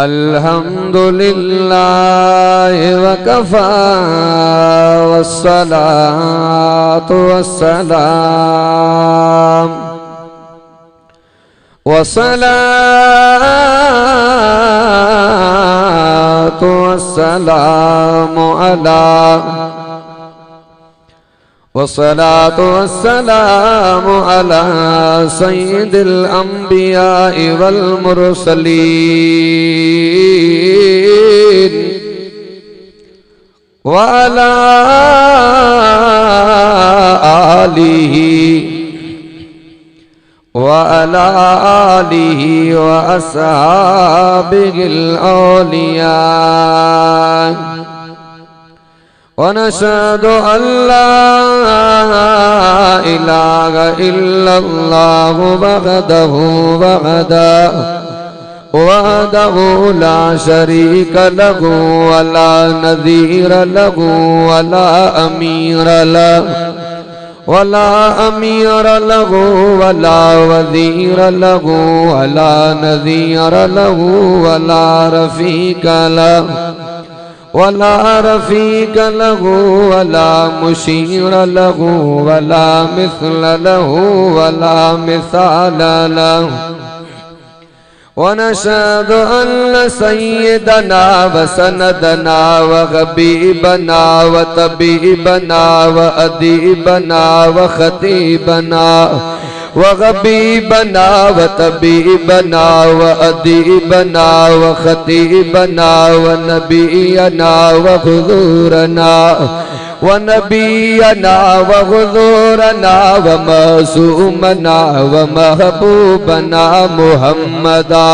अल्हम्दुलिल्लाह वकफा वस्सलातु वस्सलाम वस्सलातु वस्सलामु अला वस्सलातु वस्सलामु अला सय्यिदिल अंबिया वल मुरसलीन व अला आलिहि व अस्हाबिहिल औलिया वनशहदु अल्ला इलाहा इल्लल्लाह वहदहु ला शरीका लहु वला नज़ीर लहु वला अमीर लहु वला वज़ीर लहु वला नज़ीर लहु वला रफ़ीक लहु वला मुशीर लहु वला मिस्ल लहु वला मिसाल लहु वनशहदु अन्न सय्यदना व सनदना व हबीबना व तबीबना व अदीबना व खतीबना वगबीबना व तबीबना व अदीबना व खतीबना व नबीना व हुज़ूरना व नबीना व हुज़ूरना व मासूमना व महबूबना मुहम्मदा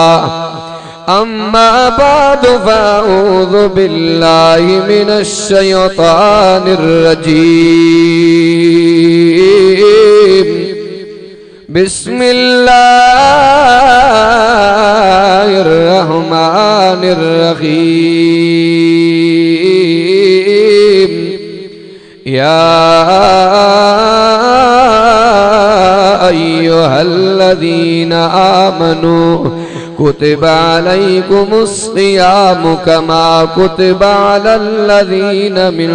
अम्मा बादु फ़अऊज़ु बिल्लाहि मिनश शैतानिर रजीम बिस्मिल्लाहिर्रहमानिर्रहीम या अय्युहल्लज़ीना आमनू कुतिबा अलैकुमुस्सियामु कमा कुतिबा अलल्लज़ीना मिन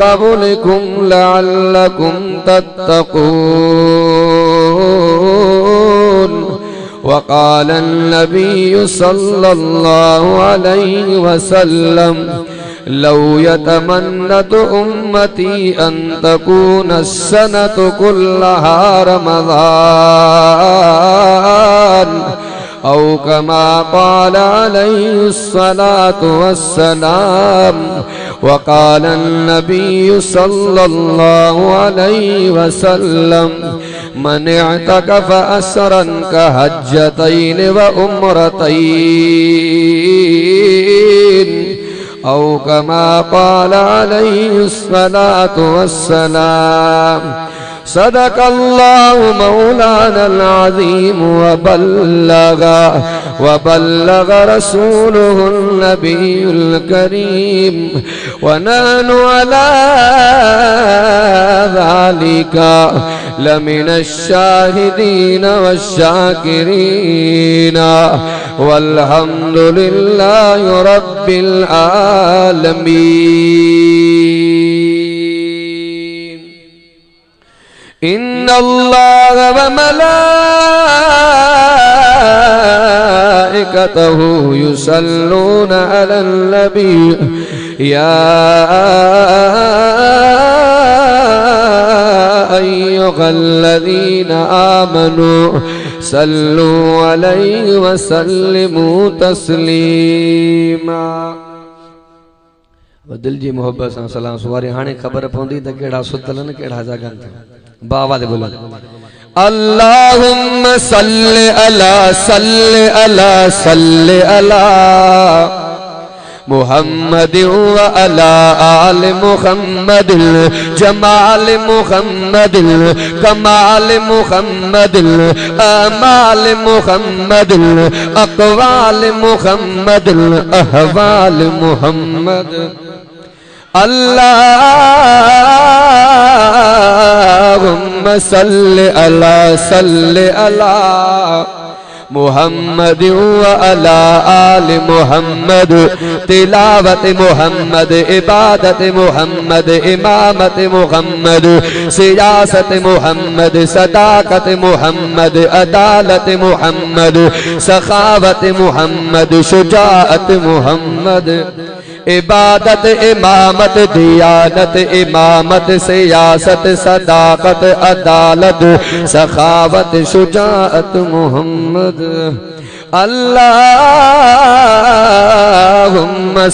क़ब्लिकुम लअल्लकुम तत्तक़ून वक़ाल अन्नबिय्यु सल्लल्लाहु अलैहि वसल्लम लौ यतमन्नतु उम्मती अन तकून अस्सनतु कुल्लहा रमज़ान औ कमा क़ाल अलैहिस्सलातु वस्सलाम वक़ाल अन्नबिय्यु सल्लल्लाहु अलैहि वसल्लम मन अअतकफ़ असरन कहज्जतैन व उम्रतैन औ कमा क़ाल अलैहिस्सलातु वस्सलाम सदक़ल्लाहु मौलानल अज़ीम व बल्लग रसूलुहुन नबियुल करीम व नहनु अला ज़ालिका लमिनश शाहिदीन वश्शाकिरीन वल्हम्दुलिल्लाहि रब्बिल आलमीन। इन्नल्लाह व मलाइकतहु युसल्लूना अलन नबी या अय्युहल्लज़ीना आमनू सल्लू अलैहि व सल्लिमू तस्लीमा। दिल जी मोहब्बत सां सलाम सुवारे हाणे ख़बर पवंदी त कहिड़ा सुतलन कहिड़ा जागन था। बाबा दे बोलो अल्लाहुम्मा सल्लि अला मुहम्मद व अला आल मुहम्मद जमाल मुहम्मद कमाल मुहम्मद अमाल मुहम्मद अक़वाल मुहम्मद अहवाल मुहम्मद अल्लाहुम्मा सल्लि अला मुहम्मद व अला आल मुहम्मद तिलावत मुहम्मद इबादत मुहम्मद इमामत मुहम्मद सियासत मुहम्मद सदाकत मुहम्मद अदालत मुहम्मद सखावत मुहम्मद शुजाअत मुहम्मद इबादत इमामत दियानत इमामत सियासत सदाकत अदालत सखावत शुजाअत मुहम्मद अल्लाहुम्मा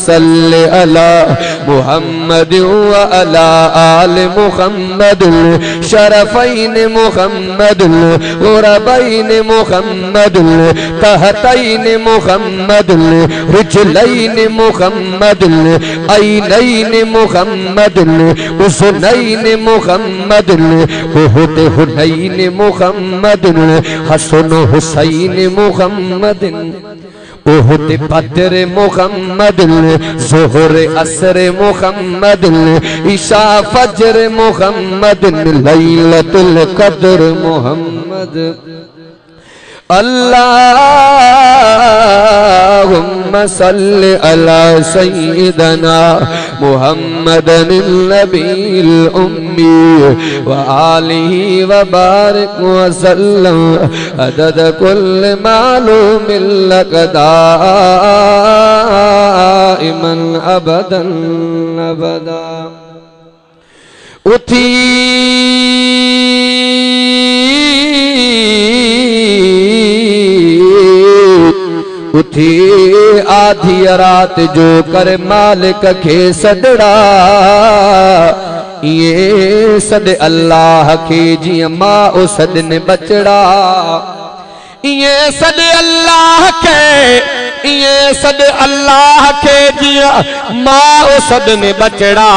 सल्लि अला मुहम्मद व अला आल मुहम्मद शरफैन मुहम्मद गुरबैन मुहम्मद तहतैन मुहम्मद रिजलैन मुहम्मद ऐनैन मुहम्मद उसनैन मुहम्मद उहुद हुनैन मुहम्मद हसन हुसैन मुहम्मद उहुद बद्र मुहम्मद ज़ोहर असर मुहम्मद इशा फज्र मुहम्मद लैलतुल क़द्र मुहम्मद अल्लाहुम्मा सल्लि अला सय्यिदना मुहम्मदन नबील उम्मी व आलिहि व बारिक व सल्लम अदद कुल मालूमिन लक दाइमन अबदन अबदा। उठी उठी आधी रात जो कर मालिक खे सदड़ा ये सद अल्लाह के जिया माँ ओ सद ने बचड़ा ये सद अल्लाह के ये सद अल्लाह के जिया माँ ओ सद ने बचड़ा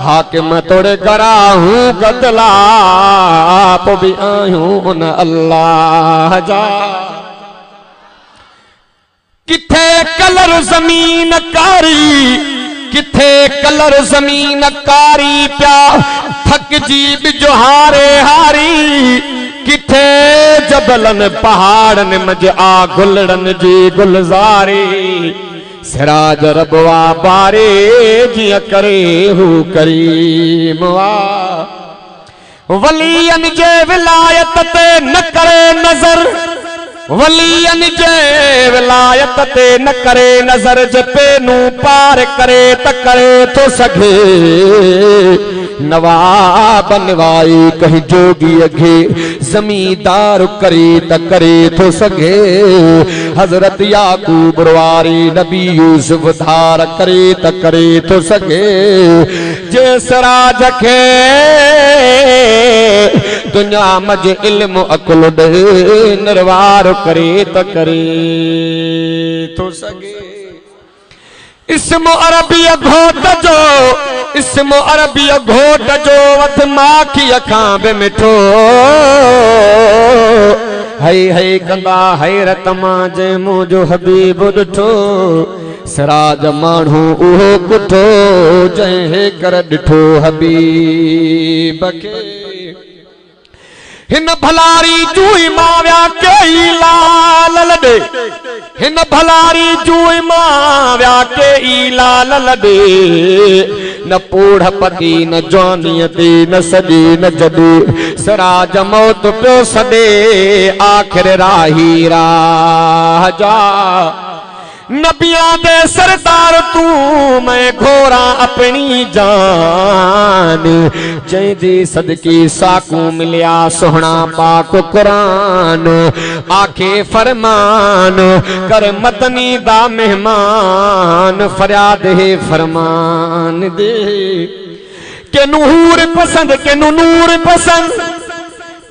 हाकिम तोड़े करा हूँ कतला पो भी आयूं उन अल्लाह जा। किथे कलर जमीन कारी किथे कलर जमीन कारी प्या थक जीब जो हारे हारी किथे जबलन पहाड़न मज आ गुलड़न जी गुलजारी सिराज रबवा बारे जिया करे हू करीम वा वलियन जे विलायत ते न करे नजर वलियन जे विलायत ते न करे नजर जपे नू पार करे त करे तो सघे नवाब नवाई कहीं जोगी अघे जमींदार करे त करे तो सघे हजरत याकूब रवारी नबी यूसुफ धार करे त करे तो सघे जे सराज खे दुनिया मज इल्म अकुल दे नरवार करे त करे तो सघे। इस्मो अरबी घोट जो इस्मो अरबी घोट जो वध माखी अखां बे मिठो हई हई कंदा हैरत मां जे मुंहिंजो हबीब ॾिठो सिराज माण्हू उहो कुठो जंहिं कर ॾिठो हबीब खे हिन भलारी जूई माव्या कई लाल लॾे हिन भलारी जूई माव्या कई लाल लॾे न पूढ़ पति न जवानीअ ते न सॼे न जॾे सिराज मौत पियो सॾे आख़िर राही राह जा नबियां दे सरदार तू मैं घोरा अपनी जान जैदी सदकी साकू मिलिया सोहना पाक कुरान आखे फरमान कर मतनी दा मेहमान फरियाद है फरमान दे के नूर पसंद के नूर पसंद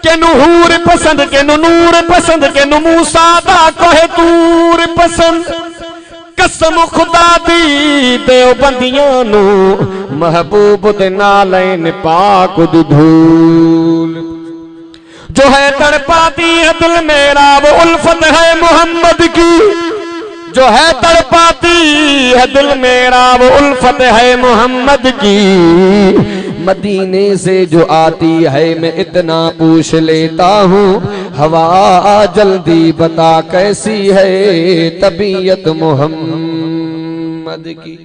के नूर पसंद के नूर पसंद के मूसा दा कोहे तूर पसंद कसम खुदा दी देव बंदियां नू महबूब दे नालैन पाक दी धूल जो है तड़पाती है दिल मेरा वो उल्फत है मोहम्मद की जो है तड़पाती है दिल मेरा वो उल्फत है मोहम्मद की मदीने से जो आती है मैं इतना पूछ लेता हूँ, हवा जल्दी बता कैसी है तबीयत मोहम्मद की।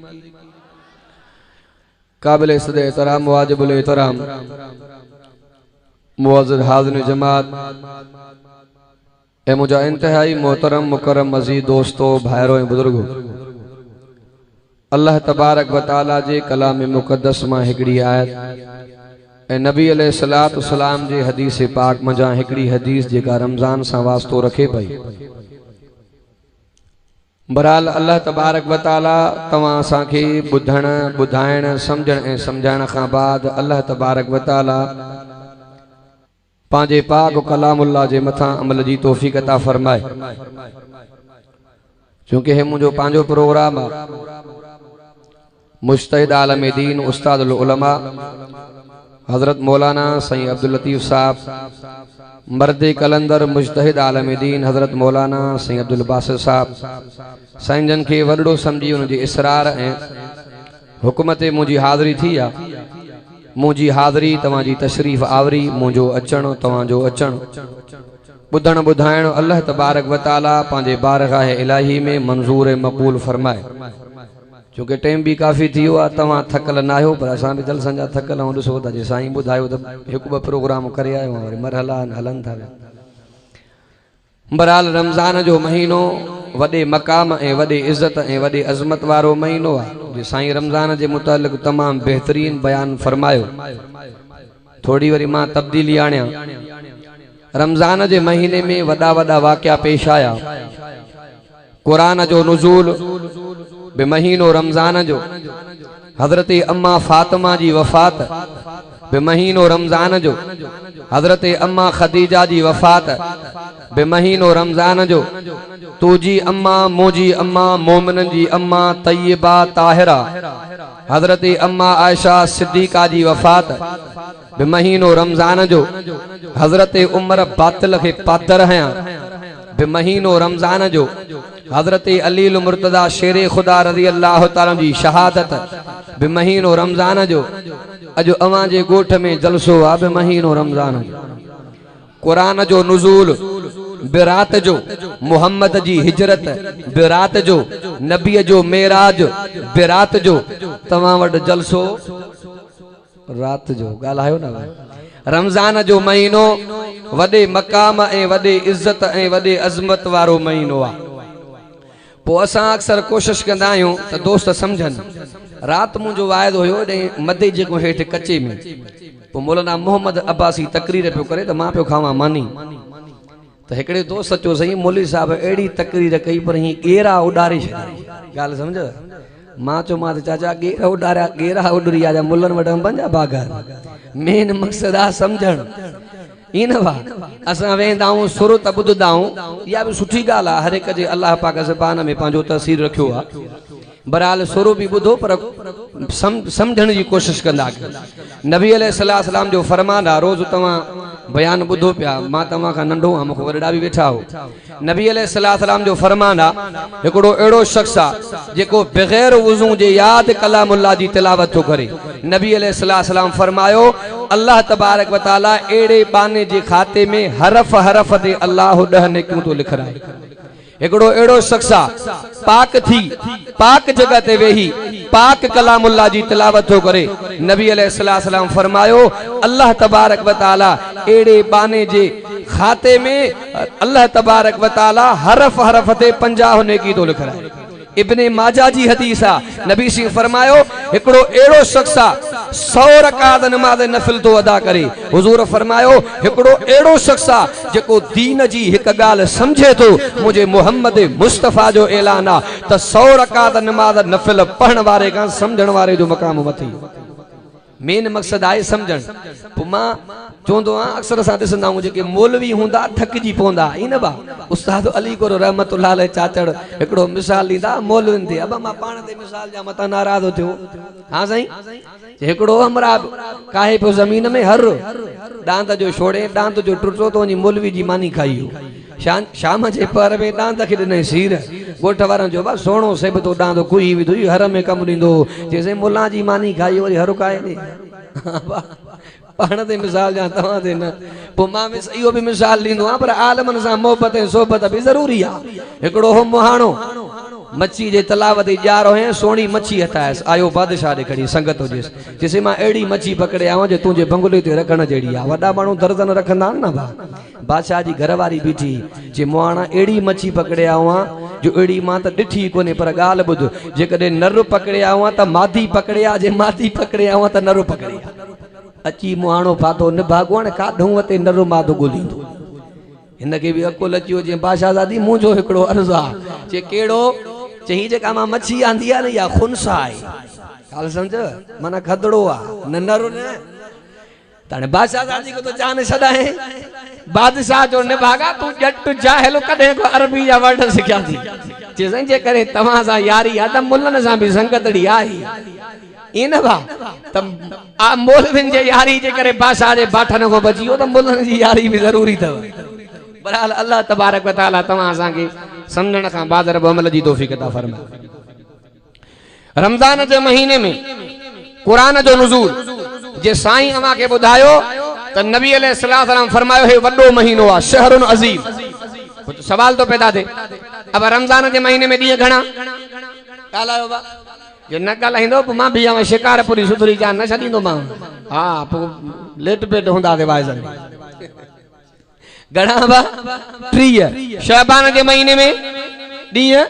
काबिल एहतराम वाजिबुल एहतराम मुअज़्ज़िज़ हाज़िरीन जमात ए मुझा इंतहाई मोहतरम मुकर्रम मज़ीद दोस्तों भाइरों ऐं बुजुर्गों, अल्लाह तबारक व तआला जे कलाम मुक़द्दस मां हिकड़ी आयत ऐं नबी अलैहिस्सलातु वस्सलाम जे हदीस पाक मंझां हिकड़ी हदीस जेका रमज़ान सां वास्तो रखे पई। बहरहाल अल्लाह तबारक व तआला तवां असांखे ॿुधण ॿुधाइण सम्झण ऐं सम्झाइण खां बाद अल्लाह तबारक व तआला पांजे पाक कलामुल्लाह जे मथां अमल जी तौफीक अता फरमाए। क्योंकि हे मुझो पांजो प्रोग्राम आ, मुज्तहिद आलम दीन उस्तादुल उलमा हजरत मौलाना सईद अब्दुल लतीफ साहब, मर्द कलंदर मुज्तहिद आलम दीन हजरत मौलाना सईद अब्दुल बासित साहब, साईं जन के वॾो समझी उनजे इसरार ऐं हुकूम ते मुंहिंजी हाज़िरी थी आ। मुझी हाज़िरी तवांजी तशरीफ आवरी, मुझो अचण तवांजो अचण, बुधण बुधाइण अल्लाह तबारक व तआला पांजे बारगाह इलाही में मंजूर मक़बूल फरमाए। क्योंकि टाइम भी काफ़ी थी वियो आहे, तव्हां थकल न आहियो पर असां बि जलसन जा थकल आहियूं। ॾिसो था जे साईं ॿुधायो त हिकु ॿ प्रोग्राम करे आयो आहियां, वरी मरहला हलनि था। बहरहाल रमज़ान जो महीनो वॾे मक़ाम ऐं वॾे इज़्ज़त ऐं वॾे अज़मत वारो महीनो आहे। जे साईं रमज़ान जे मुतालिक़ तमामु बेहतरीन बयान फरमायो। थोड़ी वरी मां तब्दीली आणियां। रमज़ान जे महीने में वॾा वॾा वाक़िया पेश आया। क़ुरान जो नुज़ूल बे महीनो रमज़ान जो, हज़रत अम्मा फातिमा जी वफ़ात बे महीनो रमज़ान जो, हज़रत अम्मा खदीजा जी वफ़ात बे महीनो रमज़ान जो, तुजी अम्मा मोजी अम्मा मोमिनन जी अम्मा तय्यबा ताहिरा हज़रत अम्मा आयशा सिद्दीक़ा जी वफ़ात बे महीनो रमज़ान जो, हज़रत उमर बातिल खे पातर हयां बे महीनो रमज़ान जो, हज़रत अलील मुर्तदा शेरे खुदा रज़ी अल्लाह ताला जी शहादत बे महीनो रमज़ान जो। अजो अवां जे गोठ में जलसो आ बे महीनो रमज़ान जो। कुरान जो नुज़ूल बिरात जो, मोहम्मद जी हिजरत बिरात जो, नबी जो मेराज बिरात जो। तवां वट जलसो रात जो। ॻाल्हायो न। रमज़ान जो महीनो वॾे मक़ाम ऐं वॾे इज़्ज़त ऐं वॾे अज़मत वारो महीनो आहे। पोइ असां अक्सर कोशिश कंदा आहियूं त दोस्त सम्झनि। राति मुंहिंजो वाइदो हुयो ॾे मदे जेको हेठि कचे में, पोइ मौलाना मोहम्मद अब्बासी तकरीर पियो करे त मां पियो खावां मानी। त हिकिड़े दोस्त चयो सही मौलवी साहब अहिड़ी तकरीर कई पर हीअं गेरा उॾारे छॾिया। ॻाल्हि सम्झ? मां चयो मां त चाचा गेरा उॾारिया, गेरा उॾरी आया मुलनि वटि अंबनि जा बाग़। मेन मक़सदु आहे सम्झणु। इन वा असां वेंदा आहियूं सुर त ॿुधंदा आहियूं, इहा बि सुठी ॻाल्हि आहे। हर हिक जे अलाह पाक ज़बान में पंहिंजो तसीर रखियो आहे। बहरहाल सुर बि ॿुधो पर सम्झण जी कोशिश कंदा। नबी अलैहिस्सलाम जो फरमान आहे, रोज़ तव्हां बयान ॿुधो पिया, मां तव्हां खां नंढो आहियां, मूंखे वॾा बि वेठा हो। नबी अलैहिस्सलाम जो फरमान आहे, हिकिड़ो अहिड़ो शख़्स आहे जेको बग़ैर वुज़ू जे यादि कलामुल्लाह जी तिलावत थो करे। नबी अलैहिस्सलाम फरमायो, अल्लाह तबारक व तआला अहिड़े बाने जे खाते में हरफ हरफ ते अल्लाह 10 नेकियूं थो लिखाए। हिकिड़ो अहिड़ो शख़्स आहे पाक थी पाक जगह ते वेही पाक कलामुल्लाह जी तिलावत थो करे। नबी अलैहिस्सलाम फरमायो, अल्लाह तबारक व तआला अहिड़े बाने जे खाते में अल्लाह तबारक व तआला हरफ हरफ ते 50 नेकी थो लिखाए। इब्ने माजा जी हदीस आहे, नबी सिंह फरमायो, हिकिड़ो अहिड़ो शख़्स आहे 100 रकात नमाज़ नफ़िल तो अदा करे। हुज़ूर फरमायो, हिकिड़ो अहिड़ो शख़्स आहे जेको दीन जी हिक ॻाल्हि समझे थो। मुंहिंजे मोहम्मद मुस्तफ़ा जो ऐलान आहे त 100 रकात नमाज़ नफ़िल पढ़ण वारे खां समझण वारे जो मक़ाम मथे। मेन मक़सदु आहे सम्झणु। पोइ मां चवंदो आहियां, अक्सर असां ॾिसंदा आहियूं जेके मौलवी हूंदा थकिजी पवंदा। इन बा उस्ताद अली कोर रहमतुल्लाह अलैह चाचड़ हिकिड़ो मिसाल ॾींदा मौलवियुनि ते। अब मां पाण ते मिसाल जा मतां नाराज़ थियो। हा साईं, हिकिड़ो हमरा काहे पियो ज़मीन में हर डांद जो छोड़े, डांद जो टुटो तो वञी मौलवी जी मानी खाई। शाम जे पर में डांद खे ॾिनई सीर। ॻोठ वारनि जो बस सोणो सेब तो डांद कुई विधुई हर में कमु ॾींदो। चइसई मुल्ला जी मानी खाई वरी हर काए ॾे। पाण ते मिसाल जा तव्हां ते न पोइ मां इहो बि मिसाल ॾींदो आहियां पर आलमनि सां मोहबत ऐं सोबत बि ज़रूरी आहे। हिकिड़ो हो मुहाणो मच्छी जे तलाव ते ॼारो है सोणी मच्छी हथायसि आयो बादशाह ॾे खड़ी संगत हुजेसि चइसि मां अहिड़ी मच्छी पकड़े आवां जो तुंहिंजे बंगले ते रखण जहिड़ी आहे। वॾा माण्हू दर्जन रखंदा आहिनि न भाउ। बादशाह जी घरवारी बीठी जे मुहाणा अहिड़ी मच्छी पकड़े आवां जो अहिड़ी मां त ॾिठी कोन्हे पर ॻाल्हि ॿुध जेकॾहिं नर पकड़े आवां त मादी पकड़े आ जे मादी पकड़े आवां त नर पकड़े आ। अची मुहाणो पातो निभागो हाणे काढूं वते नरो मादो ॻोल्हींदो। हिनखे बि अकुल अची वियो बादशाहज़ादी मुंहिंजो हिकिड़ो अर्ज़ु आहे जे कहिड़ो चई जेका मां मच्छी आंदी आहे न इहा खुनसा आहे ॻाल्हि सम्झ माना खदड़ो आहे न नरो न ताणे बादशाहज़ादी को तो जान छॾाए बादशाह जो निभागा तूं ॼट जाहिल कॾहिं को अरबी जा वर्ड सिखिया थी चइसि जे करे तव्हां सां यारी आहे त मुल्हनि सां बि संगतड़ी आहे ईअं न भा त मौलवियुनि जे यारी जे करे बादशाह जे बाठन को बची वियो त मुल्हनि जी यारी बि ज़रूरी अथव। बहरहाल अल्लाह तबारक व तआला तव्हां असांखे समझण खां बादर अमल जी तौफ़ीक़ अता फरमाए। रमज़ान जे महीने में कुरान जो नुज़ूल जे साईं अमा के ॿुधायो त नबी अलैहिस्सलाम फरमायो है वॾो महीनो आहे शहरुन अज़ीम। सवाल तो पैदा थिए अब रमज़ान जे महीने में ॾींहं घणा ॻाल्हायो बा जो न ॻाल्हाईंदो पोइ मां बि आवां शिकारपुरी सुथरी जान न छॾींदो मां हा पोइ लेट पेट हूंदा ते वाइज़नि घणा बा 30 शअबान जे महीने में ॾींहं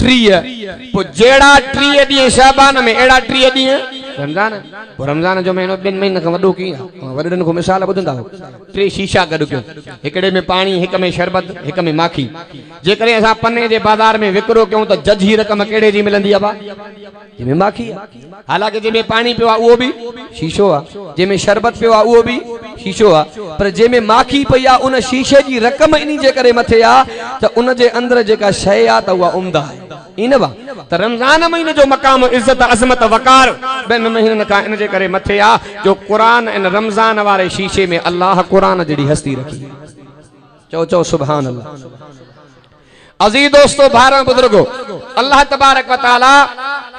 30 पोइ जहिड़ा 30 ॾींहं शअबान में अहिड़ा 30 ॾींहं रमज़ान। पोइ रमज़ान जो महीनो ॿिनि महीननि खां वॾो कीअं वॾनि खां मिसाल ॿुधंदा हो 3 शीशा गॾु कयो हिकिड़े में पाणी हिक में शरबत हिक में माखी। जेकॾहिं असां पने जे बाज़ार में विकिरो कयूं त जज जी रक़म कहिड़े जी मिलंदी आहे जंहिंमें माखी आहे। हालांकि जंहिंमें पाणी पियो आहे उहो बि शीशो आहे जंहिंमें शरबत पियो आहे उहो बि शीशो आहे पर जंहिंमें माखी पई आहे उन शीशे जी रक़म इन जे करे मथे आहे त उन जे अंदरि जेका शइ आहे त उहा उम्दा आहे इन बा त रमज़ान महीने जो मक़ाम इज़त अज़मत वकार ॿिनि महीननि खां इन जे करे मथे आहे जो क़ुरान इन रमज़ान वारे शीशे में अल्लाह क़ुरान जहिड़ी हस्ती रखी। चओ सुभान अल्लाह। अज़ीज़ दोस्तो भाइरो बुज़ुर्गो अल्लाह तबारक व तआला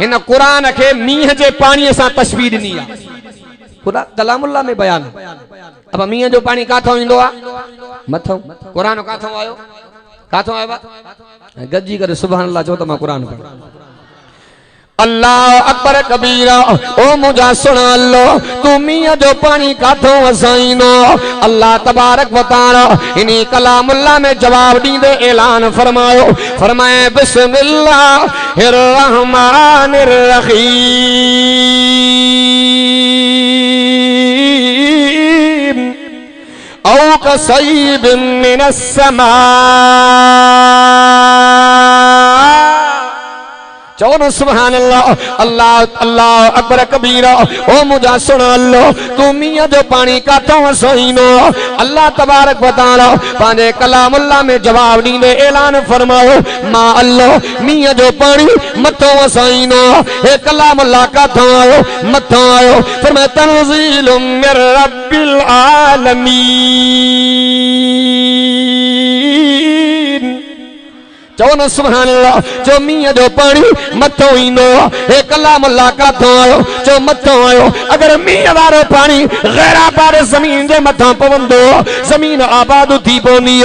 हिन क़ुरान खे मींहं जे पाणीअ सां तशबीह ॾिनी आहे। ख़ुदा कलामुल्लाह में बयान अब मींहं जो पाणी काथों ईंदो आहे मथों क़ुरान काथों आयो बा गजी करे सुभान अल्लाह चओ त मां क़ुरान पढ़ अल्लाह अकबर कबीरा ओ मुझा सुना लो तू मींहं जो पानी काथों वसाईंदो। अल्लाह तबारक व तआला इनी कलामुल्लाह में जवाब ॾींदे ऐलान फरमाए बिस्मिल्लाहिर रहमानिर रहीम औ कसय्यिबिन मिनस समा चौन सुभान अल्लाह अल्लाह अल्लाह अकबर कबीरा ओ मुझा सुन लो तू मींहं जो पानी काथों वसाईंदो। अल्लाह तबारक व तआला पंहिंजे कलामुल्लाह में जवाब ॾींदे ऐलान फरमायो मां अल्लाह मींहं जो पानी मथों वसाईंदो। हे कलामुल्लाह काथों आयो मथों आयो फरमाए तनज़ीलुम मिर रब्बिल आलमीन। चौन सुभान अल्लाह जो मींहं जो पानी मथों ईंदो हे कलामुल्लाह काथों आयो जो मथों आयो। अगर मींहं वारो पानी गैराबाद ज़मीन जे मथां पवंदो ज़मीन आबाद थी पवंदी।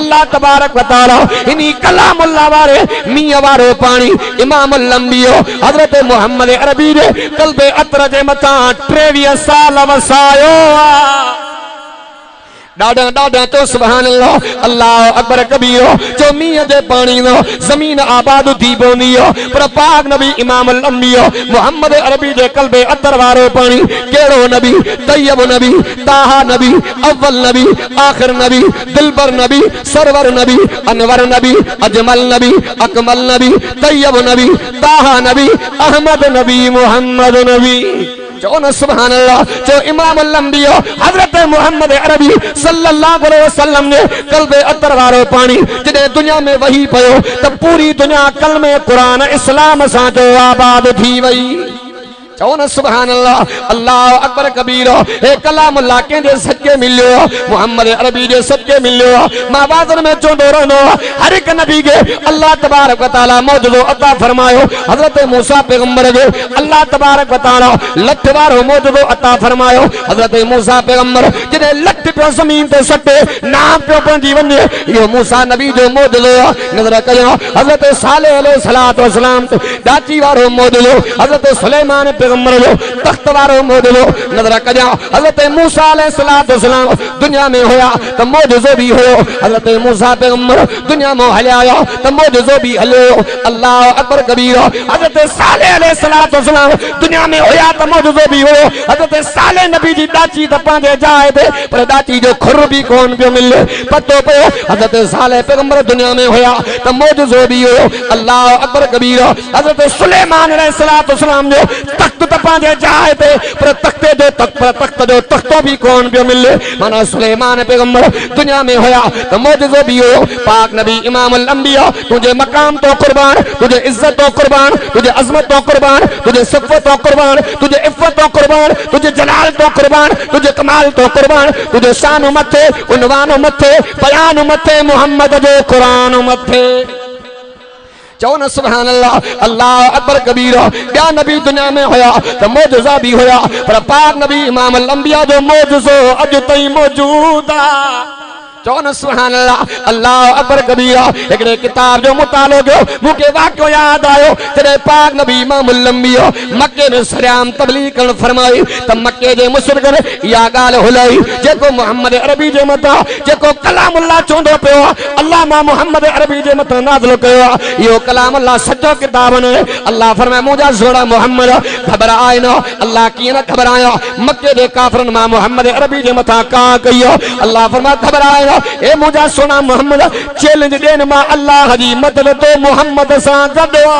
अल्लाह तबारक व तआला इनी कलामुल्लाह वारे मींहं वारो पानी इमामुल अंबिया हज़रत मुहम्मद अरबी जे क़ल्बे अतर जे मथां 23 साल वसायो। डाडा डाडा तो सुभान अल्लाह अल्लाह अकबर कबीरो जो मींहं जे पानी नो ज़मीन आबाद थी पवंदी पर पाक नबी इमामुल अंबिया मुहम्मद अरबी जे क़ल्बे अतर वारो पानी कहिड़ो नबी तैयब नबी ताहा नबी अव्वल नबी आखिर नबी दिलबर नबी सरवर नबी अनवर नबी अजमल नबी अकमल नबी तैयब नबी ताहा नबी अहमद नबी मुहम्मद नबी। चो न सुभान अल्लाह जो इमामुल अंबिया हजरत मुहम्मद अरबी सल्लल्लाहु अलैहि वसल्लम ने क़ल्बे अतर वारो पानी जॾहिं दुनिया में वही पयो त पूरी दुनिया कलमे कुरान इस्लाम सां जो आबाद थी वई। चौन सुभान अल्लाह अल्लाह अकबर कबीर ए कलामुल्लाह के सच्चे मिलियो मोहम्मद अरबी जे सच्चे मिलियो मां बाज़र में चोंदो रहनो हर एक नबी के अल्लाह तबारक व तआला मौजूदो अता फरमायो हजरत मूसा पैगंबर के अल्लाह तबारक व तआला लठ वारो मौजूदो अता फरमायो हजरत मूसा पैगंबर जिने लठ पे जमीन ते सटे नाम पे पंजी वने यो मूसा नबी जो मौजूदो नजर कयो हजरत सालेह अलैहि सलातो व सलाम दाची वारो मौजूदो हजरत सुलेमान पैगंबर जो तख्त वारो मौजूदो नजर कयो हजरत मूसा अलैहि सलातो व सलाम दुनिया में होया तो मौजूदो भी हो हजरत मूसा पैगंबर दुनिया में हलिया तो मौजूदो भी हलो अल्लाह अकबर कबीर हजरत सालेह अलैहि सलातो व सलाम दुनिया में होया तो मौजूदो भी हो हजरत सालेह नबी जी दाची त पांदे जाए थे पर दाची जो खुर भी कौन पियो मिले पतो पे हजरत सालेह पैगंबर दुनिया में होया तो मौजूदो भी हो अल्लाह अकबर कबीर हजरत सुलेमान अलैहिस्सलातु वस्सलाम जो तख्त त पांदे जाए थे पर तख्ते जो तख्तो भी कौन पियो मिले माना सुलेमान पैगंबर दुनिया में होया तो मौजूदो भी हो पाक नबी इमाम अल अंबिया तुझे मकाम तो कुर्बान तुझे इज्जत तो कुर्बान तुझे अजमत तो कुर्बान तुझे सिफ़त तो कुर्बान तुझे इफ़्फ़त तो कुर्बान तुझे जलाल तो कुर्बान तुझे कमाल तो कुर्बान तुझे शान मथे उन्वान मथे बयान मथे मोहम्मद जो कुरान मथे चौन सुभान अल्लाह अल्लाह अकबर कबीर क्या नबी दुनिया में होया तो मौजूदा भी होया पर पाक नबी इमाम अल अंबिया जो मौजूदो अज तई मौजूदा चौन सुभान अल्लाह अल्लाह अकबर कबीर एकड़े किताब जो मुतालो गयो मुके वाक्यो याद आयो तेरे पाक नबी इमाम अल अंबिया मक्के में सरियाम तबलीग कर फरमाई त मक्के जे मुशरिकन या गाल हुलाई जेको मोहम्मद अरबी जे मता जेको कलामुल्लाह चोंदो पियो अल्लाह मां मोहम्मद अरबी जे मता नाज़िल कयो यो कलामुल्लाह सच्चो किताब ने अल्लाह फरमाए मुजा जोड़ा मोहम्मद घबराए न अल्लाह की न घबराया मक्के दे काफरन मां मोहम्मद अरबी जे मता का कयो अल्लाह फरमाए घबराए ए मुझा सोना मोहम्मद चैलेंज देन मां अल्लाह जी मदद तो मोहम्मद सा गदवा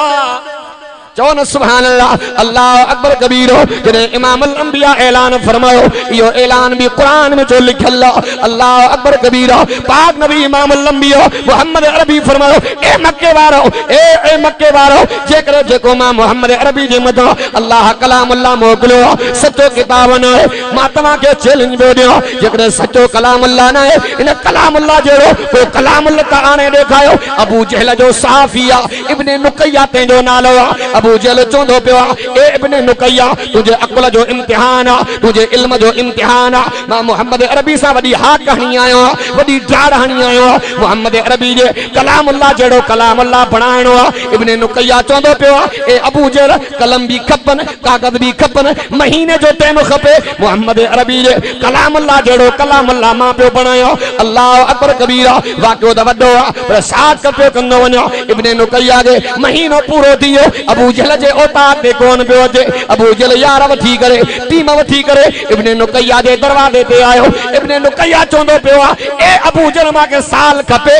चौन सुभान अल्लाह अल्लाह अकबर कबीर जने इमाम अल अंबिया ऐलान फरमायो यो ऐलान भी कुरान में जो लिखल अल्लाह अकबर कबीर पाक नबी इमाम अल अंबिया मोहम्मद अरबी फरमायो ए मक्के वारो जेकर जेको मां मोहम्मद अरबी जे मथा अल्लाह कलामुल्लाह मोकलो सच्चो किताब न मां तमा के चैलेंज दियो जेकर सच्चो कलामुल्लाह न इन कलामुल्लाह जेरो को कलामुल्लाह ता आने देखायो अबू जहल जो साफिया इब्ने नुकैया ते जो नालो अबू जहल चोंदो पियो ए इब्ने नुकैया तुझे अकुल जो इम्तिहान तुझे इल्म जो इम्तिहान मां मोहम्मद अरबी सा वडी हाथ कहानी आयो वडी ठाड़ हणी आयो मोहम्मद अरबी जे कलामुल्लाह जेड़ो कलामुल्लाह बनाणो इब्ने नुकैया चोंदो पियो ए अबू जहल कलम भी खपन कागज भी खपन महीने जो टाइम खपे मोहम्मद अरबी जे कलामुल्लाह जेड़ो कलामुल्लाह मां पियो बनायो अल्लाह अकबर कबीर वाक्यो द वडो पर साथ कपे कंदो वणो इब्ने नुकैया जे महीनो पूरो थियो अबू जहल जे औताद ते कोन पियो अचे अबू जहल यार वठी करे टीम वठी करे इब्ने नुकैया जे दरवाजे ते आयो इब्ने नुकैया चोंदो पियो ए अबू जहल मां के साल खपे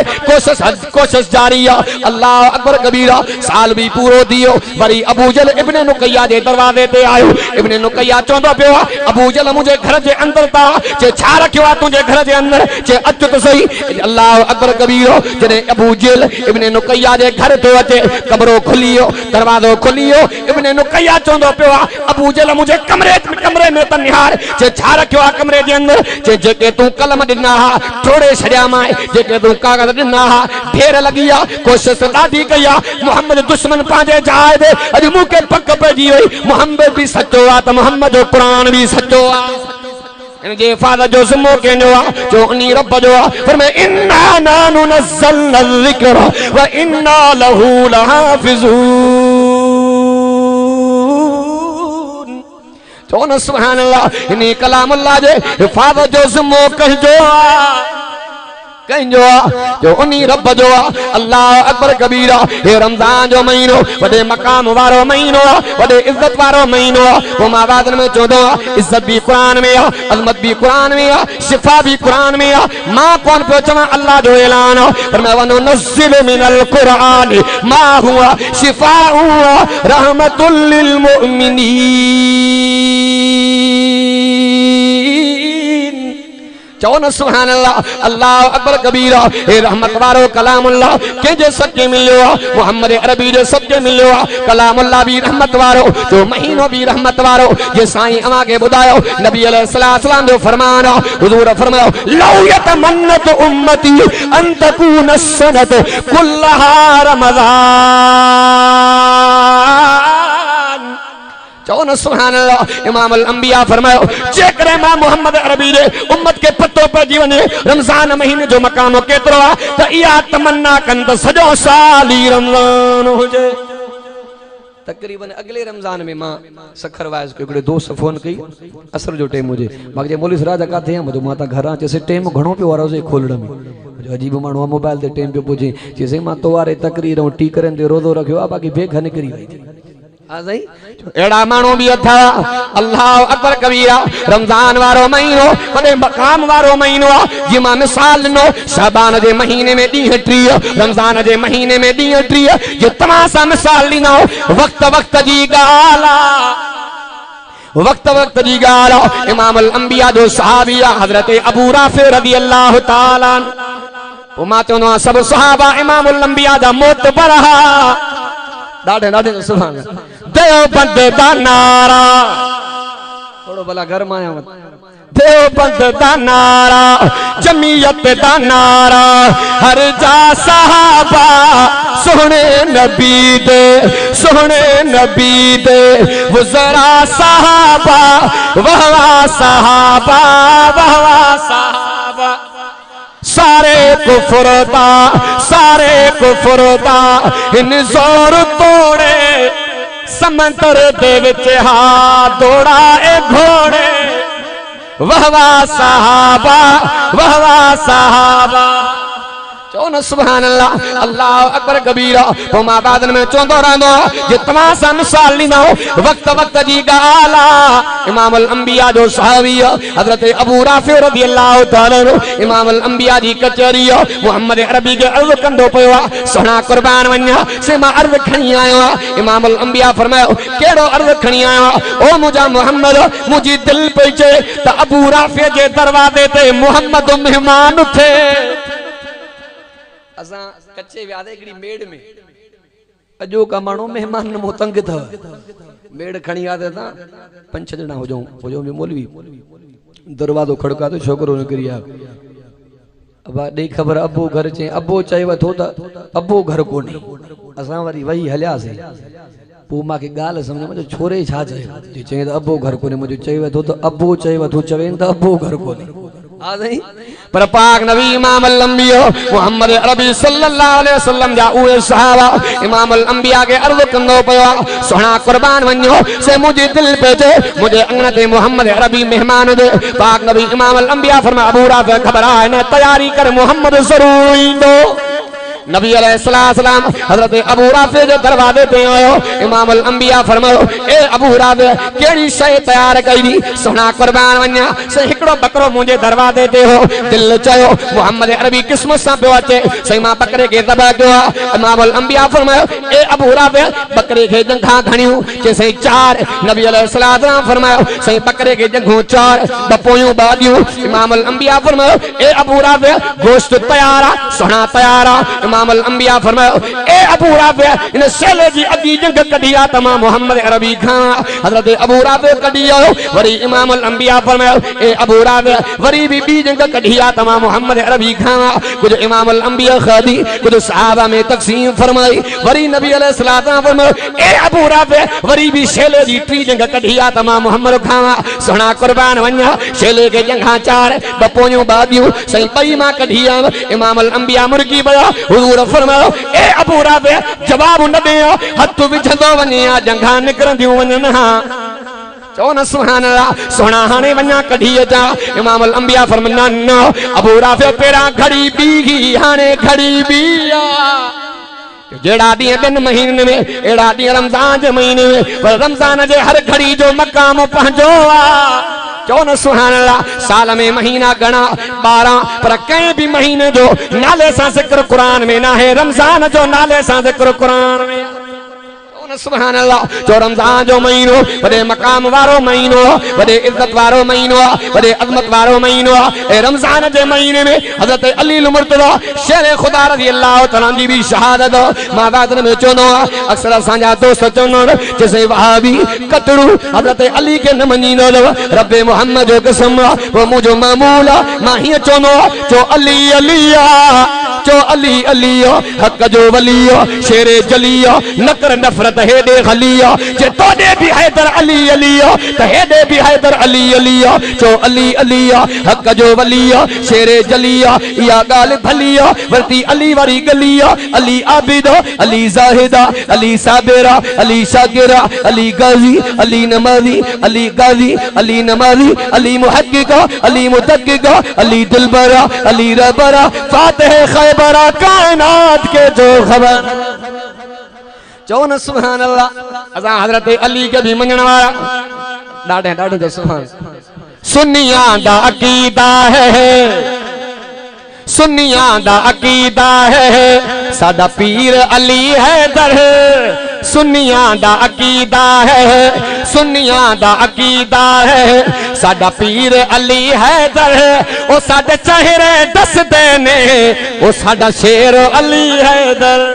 कोशिश जारी है अल्लाह अकबर कबीर साल भी पूरो थियो वरी अबू जहल इब्ने नुकैया जे दरवाजे ते आयो इब्ने नुकैया चोंदो पियो अबू जहल मुझे घर जे अंदर ता जे छा रखियो आ तुझे घर जे अंदर जे अच तो सही अल्लाह अकबर कबीर जने अबू जहल इब्ने नुकैया जे घर तो अचे कमरो खुलियो दरवाजो खुलियो इब्ने नुकैया चोंदो पियो अबू जहल मुझे कमरे में तनिहार जे छा रखियो आ कमरे जे अंदर जेके तू कलम दिना थोड़े छड़िया माए जेके तू कागज दिना ढेर लगिया कोशिश ॾाढी कया मोहम्मद दुश्मन पांजे जाए दे अज मुके पक पजी वई मोहम्मद भी सच्चो आ त मोहम्मद जो कुरान भी सच्चो आ इनजे हिफाज़त जो ज़िम्मो कंहिंजो आहे जो उन्ही रब जो आहे फरमाए इन्ना नानु नज़्ज़लना ज़िक्र व इन्ना लहू लहाफ़िज़ून चौन सुभान अल्लाह इन्ही कलामुल्लाह जे हिफाज़त जो ज़िम्मो कंहिंजो आहे जो उन्ही रब जो अल्लाह अकबर कबीर हे रमजान जो महीनो वडे मकाम वारो महीनो वडे इज्जत वारो महीनो वो मावादन में चोदो इज्जत भी कुरान में अजमत भी कुरान में शिफा भी कुरान में मां कौन पे चवा अल्लाह जो ऐलान पर मैं वनो नज़्ज़िल मिनल कुरान मा हुआ शिफाउ रहमतुल लिल मुमिनीन चओ न सुभान अल्लाह, अल्लाह अकबर कबीरा। हे रहमत वारो कलामुल्लाह कंहिंजे सदके मिलियो आहे, मोहम्मद अरबी जे सदके मिलियो आहे। कलामुल्लाह भी रहमत वारो, जो महीनो भी रहमत वारो। जे साईं अवां खे ॿुधायो नबी अलैहिस्सलाम जो फरमान आहे, हुजूर फरमायो लौ यतमन्नत उम्मती अन तकून सनत कुल्लहा रमज़ान। चओ न सुभान अल्लाह। इमाम अल अंबिया फरमायो जेकरे मां मोहम्मद अरबी जे उम्मत के पतो पइजी वञे रमज़ान महीने जो मकाम केतिरो आहे त इहा तमन्ना कनि त सॼो साल ई रमज़ान हुजे। तकरीबन अगले रमज़ान में मां सखर वाइस को हिकिड़े दोस्त फोन कई, असर जो टाइम हुजे। मां चयो मौलवी राजा काथे आहे? मां त घरां। चयसि टाइम घणो पियो वारो हुजे खोलण में। अजीब माण्हू आहे, मोबाइल ते टाइम पियो पुछे। चयसि मां तो वारे तकरीर ऐं टीकरनि ते रोज़ो रखियो आहे, बाक़ी बेघ निकिरी वई। अड़ा माण्हू भी अथव। अल्लाह अकबर कबीरा। रमज़ान वारो महीनो वॾे मक़ाम वारो महीनो आहे। जीअं मां मिसाल ॾिनो शाबान जे महीने में ॾींहं 30, रमज़ान जे महीने में ॾींहं 30। जे तव्हां सां मिसाल ॾींदा वक़्त वक़्त जी ॻाल्हि आहे, वक़्त वक़्त जी ॻाल्हि आहे। इमाम अल अंबिया जो सहाबी आहे हज़रत अबू राफ़ी रज़ी अल्लाह ताला। पोइ मां चवंदो आहियां सभु सहाबा इमाम अल अंबिया जा मोतबर हा। ॾाढे ॾाढे सुभान देवबंद दा नारा, थोड़ो भला घर में आया। देवबंद दा नारा, जमीयत दा नारा, हर जा सहाबा सोहने नबी दे, सोहने नबी दे। वज़रा सहाबा वहवा सहाबा, वहवा सहाबा। सारे कुफरदा, सारे कुफरदा इन जोर तोड़े समंदर दे विच हाथ दौड़ाए घोड़े। वहवा सहाबा, वहवा सहाबा। चओ न सुभान अल्लाह, अल्लाह अकबर कबीरा। पोइ मां बादल में चवंदो रहंदो जे तव्हां सां मिसाल ॾींदो वक़्त वक़्त जी ॻाल्हि आहे। इमाम अल अंबिया जो सहाबी हज़रत अबू राफ़ी रज़ी अल्लाह ताला। इमाम अल अंबिया जी कचहरी मोहम्मद अरबी खे अर्ज़ कंदो पियो आहे सुहिणा क़ुर्बान वञा से मां अर्ज़ खणी आयो आहियां। इमाम अल अंबिया फरमायो कहिड़ो अर्ज़ खणी आयो आहे? ओ मुंहिंजा मोहम्मद, मुंहिंजी दिलि पई चए त अबू राफ़ी जे दरवाज़े ते मोहम्मद महिमान थे। असां कच्चे वियादे हिकिड़ी मेड़ में अॼो का माण्हू महिमान नमो तंग अथव। मेड़ खणी आया था 5-6 ॼणा हुजऊं मौलवी। दरवाज़ो खड़का तो छोकिरो निकिरी आयो। अब ॾे ख़बर अबो घर चई अबो चयो थो त अबो घर कोन्हे। असां वरी वही हलियासीं। पोइ मूंखे ॻाल्हि सम्झ में छोरे छा चयो? चई त अबो घर कोन्हे। मुंहिंजो चयो थो त अबो चयो थो, चवेनि त अबो घर कोन्हे। पर पाक नबी इमाम अल अंबिया मोहम्मद अरबी सल्लल्लाहु अलैहि वसल्लम जा उहे सहाबा इमाम अल अंबिया के अर्ज़ कंदो पियो सुहिणा क़ुर्बान वञो से मुंहिंजी दिलि पे चे मुंहिंजे अंगण ते मोहम्मद अरबी मेहमान दे। पाक नबी इमाम अल अंबिया फरमा अबू राफ़ी ख़बर आहे न तयारी कर मोहम्मद ज़रूर ईंदो। नबी अलैहिस्सलाम हज़रत अबू राफ़ी जे दरवाज़े ते आयो। इमाम अल अंबिया फरमायो ए अबू राफ़ी कहिड़ी शइ तयार कई दी? सुहिणा क़ुर्बान वञा से हिकिड़ो बकरो मुंहिंजे दरवाज़े ते हो। दिलि चयो मोहम्मद अरबी क़िस्मत सां पियो अचे सही मां बकरे खे ज़बह कयो आहे। इमाम अल अंबिया फरमायो ए अबू राफ़ी बकरे खे जंघां घणियूं? चई सही 4। नबी अलैहिस्सलाम फरमायो सही बकरे खे जंघूं 4 बपोयूं बादियूं। इमाम अल अंबिया फरमायो ए अबू राफ़ी गोश्त तयार आहे, सुहिणा तयार आहे। इमाम अल अंबिया फरमायो ए अबू राफ़ी इन सेले जी अधी जंग कढी आहे त मां मोहम्मद अरबी खां। हज़रत अबू राफ़ी कढी आयो। वरी इमाम अल अंबिया फरमायो ए अबू राफ़ी वरी भी ॿी जंग कढी आहे त मां मोहम्मद अरबी खां। कुछ इमाम अल अंबिया खाधी, कुछ सहाबा में तक़सीम फरमाई। वरी नबी अलैहिस्सलाम फरमायो ए अबू राफ़ी वरी भी सेले जी 3 जंग कढी आहे त मां मोहम्मद खां। सुहिणा क़ुर्बान वञा सेले खे जंघां 4 बपोयूं बादियूं सही 2 मां कढी आयो। इमाम अल अंबिया मुर्गी बया हुजूर फरमायो ए अबू राफ़ी जवाब न दे हथ विझंदो वञे जंघां निकिरंदियूं वञनि। हा चओ न सुभान अल्लाह सुहिणा हाणे वञा कढी अचां। इमाम अल अंबिया फरमाया न अबू राफ़ी पहिरां घड़ी बीही हाणे घड़ी बी आहे। जहिड़ा ॾींहं 2 महीननि में अहिड़ा ॾींहं रमज़ान जे महीने में पर रमज़ान जे हर घड़ी जो मक़ाम पंहिंजो आहे। चओ न सुभान अल्लाह साल में महीना घणा 12 पर कंहिं बि महीने जो नाले सां ज़िक्र क़ुरान में न आहे। रमज़ान जो नाले सां ज़िक्र क़ुरान में। चओ न सुभान अल्लाह। जो रमजान जो महीनो वडे मकाम वारो महीनो, वडे इज्जत वारो महीनो, वडे अजमत वारो महीनो। ए रमजान जे महीने में हजरत अली मुर्तजा शेर खुदा रज़ी अल्लाह तआला जी भी शहादत मां वादन में चोनो। अक्सर असांजा दोस्त चोनो जैसे वहाबी कतड़ू हजरत अली के न मञींदो रब्बे मोहम्मद जो कसम वो मुझो मामूल मां हिय चोनो जो अली अलिया, जो अली अलियो हक जो वलियो शेरे जलियो नकर नफरत हेडे खलियो। जे तोडे भी हैदर अली अलियो तो हेडे भी हैदर अली अलियो। जो अली अलियो हक जो वलियो शेरे जलियो या गाल भलियो वरती अली वारी गलियो। अली आबिदो अली जाहिदा अली साबिरा अली शाकिरा अली गाजी अली नमाजी अली गाजी अली नमाजी अली मुहक्किका अली मुतक्किका अली दिलबरा अली रबरा फातिह खैबरा कायनात के जो खबर चौन सुभान अल्लाह। असा हजरत अली के भी मंगण वाला डाडे डाडे जो सुभान। सुन्नियां दा अकीदा है, सुन्नियां दा अकीदा है साडा पीर अली हैदर। सुन्नियां दा अकीदा है, सुन्नियां दा अकीदा है साडा पीर अली हैदर। ओ साडे चेहरे दसदे ने ओ साडा शेर अली हैदर।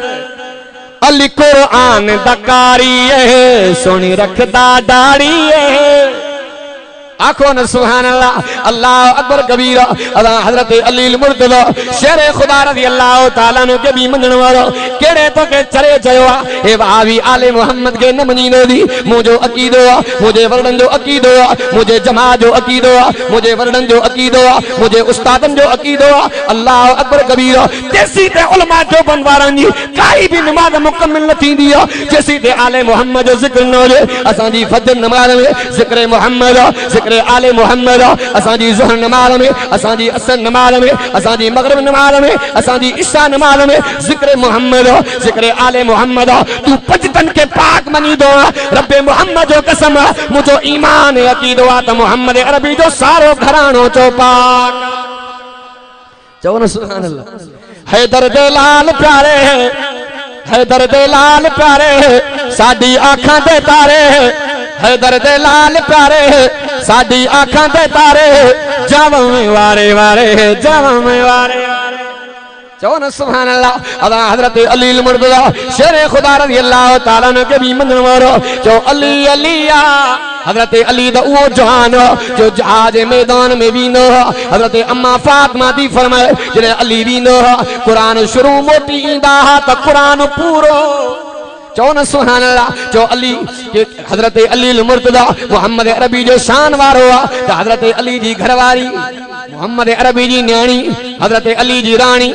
अली कुरान दा कारी है सोनी रखदा दाड़ी है। आखो न सुभान अल्लाह। अल्लाह अकबर कबीरा। अदा हजरत अली मुर्तजा शेर खुदा रज़ी अल्लाह तआला नु के भी मंगण वालो केड़े तो के चरे चयो ए वावी आले मोहम्मद के न मनीनो दी मुझो अकीदो मुझे वर्णन जो अकीदो मुझे जमा जो अकीदो मुझे वर्णन जो अकीदो मुझे उस्तादन जो अकीदो। अल्लाह अकबर कबीरा। तेसी ते उलमा जो बनवारन जी काई भी नमाज मुकम्मल न थींदी जेसी ते आले मोहम्मद जो जिक्र न होजे। असा जी फजर नमाज में जिक्र मोहम्मद जिक्र आले मोहम्मद, असांजी ज़ुहर नमाज में, असांजी असर नमाज में, असांजी मगरिब नमाज में, असांजी इशा नमाज में जिक्र मोहम्मद जिक्र आले मोहम्मद। तू पंजतन के पाक मनी दो रब्बे मोहम्मद जो कसम मुझो ईमान अकीदो त मोहम्मद अरबी जो सारो घरानो चो पाक। चवो सुभान अल्लाह। हैदर दे लाल प्यारे हैदर दे लाल प्यारे साडी आंखां दे तारे हैदर दे लाल प्यारे साडी आंखां दे तारे जावं वारे वारे जावं वारे चवो न सुभान अल्लाह। अदा हजरत अली मुर्तजा शेर खुदा रज़ी अल्लाह तआला ने के भी मंगण वारो जो अली अलिया। हजरत अली दा वो जहान जो जहाज मैदान में भी न हजरत अम्मा फातिमा दी फरमाए जिने अली भी न कुरान शुरू मोटी इंदा त कुरान पूरो। चौन सुभान अल्लाह। जो अली के हजरत अली मुर्तजा मोहम्मद अरबी जो शान वारो तो हजरत अली जी घरवारी मोहम्मद अरबी जी न्याणी हजरत अली जी रानी।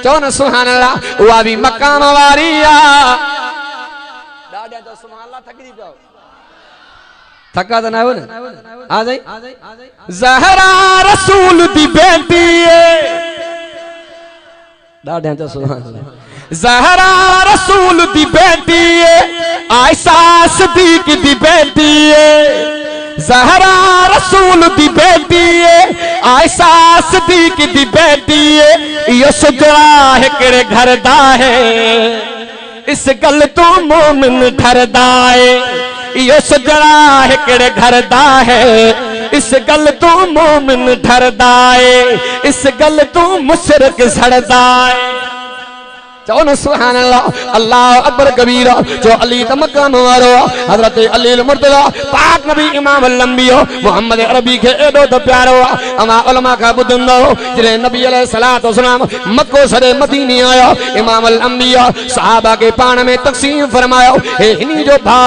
चौन सुभान अल्लाह। उहा भी मकाम वारी डाडा जो सुभान अल्लाह थकदी पियो थका तो ना हो ना आ जाई। ज़हरा रसूल दी बेटी डाडा जो सुभान अल्लाह। ज़हरा रसूल दी बेटी आयशा सिद्दीक दी बेटी ज़हरा रसूल दी बेटी आयशा सिद्दीक दी बेटी। यो सुजरा हिकड़े घर दा है इस गल तो मोमिन ठरदा है। यो सुजरा हिकड़े घर दा है इस गल तो मोमिन ठरदा है इस गल तो मुशरिक सड़दा है। चौन सुभान अल्लाह। अल्लाह अकबर कबीरा। जो अली दा मकाम वारो हजरत अली मुर्तजा पाक नबी इमाम अल अंबिया मोहम्मद अरबी के एडो तो प्यारो अमा उलमा का बुदंदो जिने नबी अलैहि सलातो सलाम मक्को सरे मदीने आया इमाम अल अंबिया सहाबा के पाण में तकसीम फरमायो हे हिनी जो भा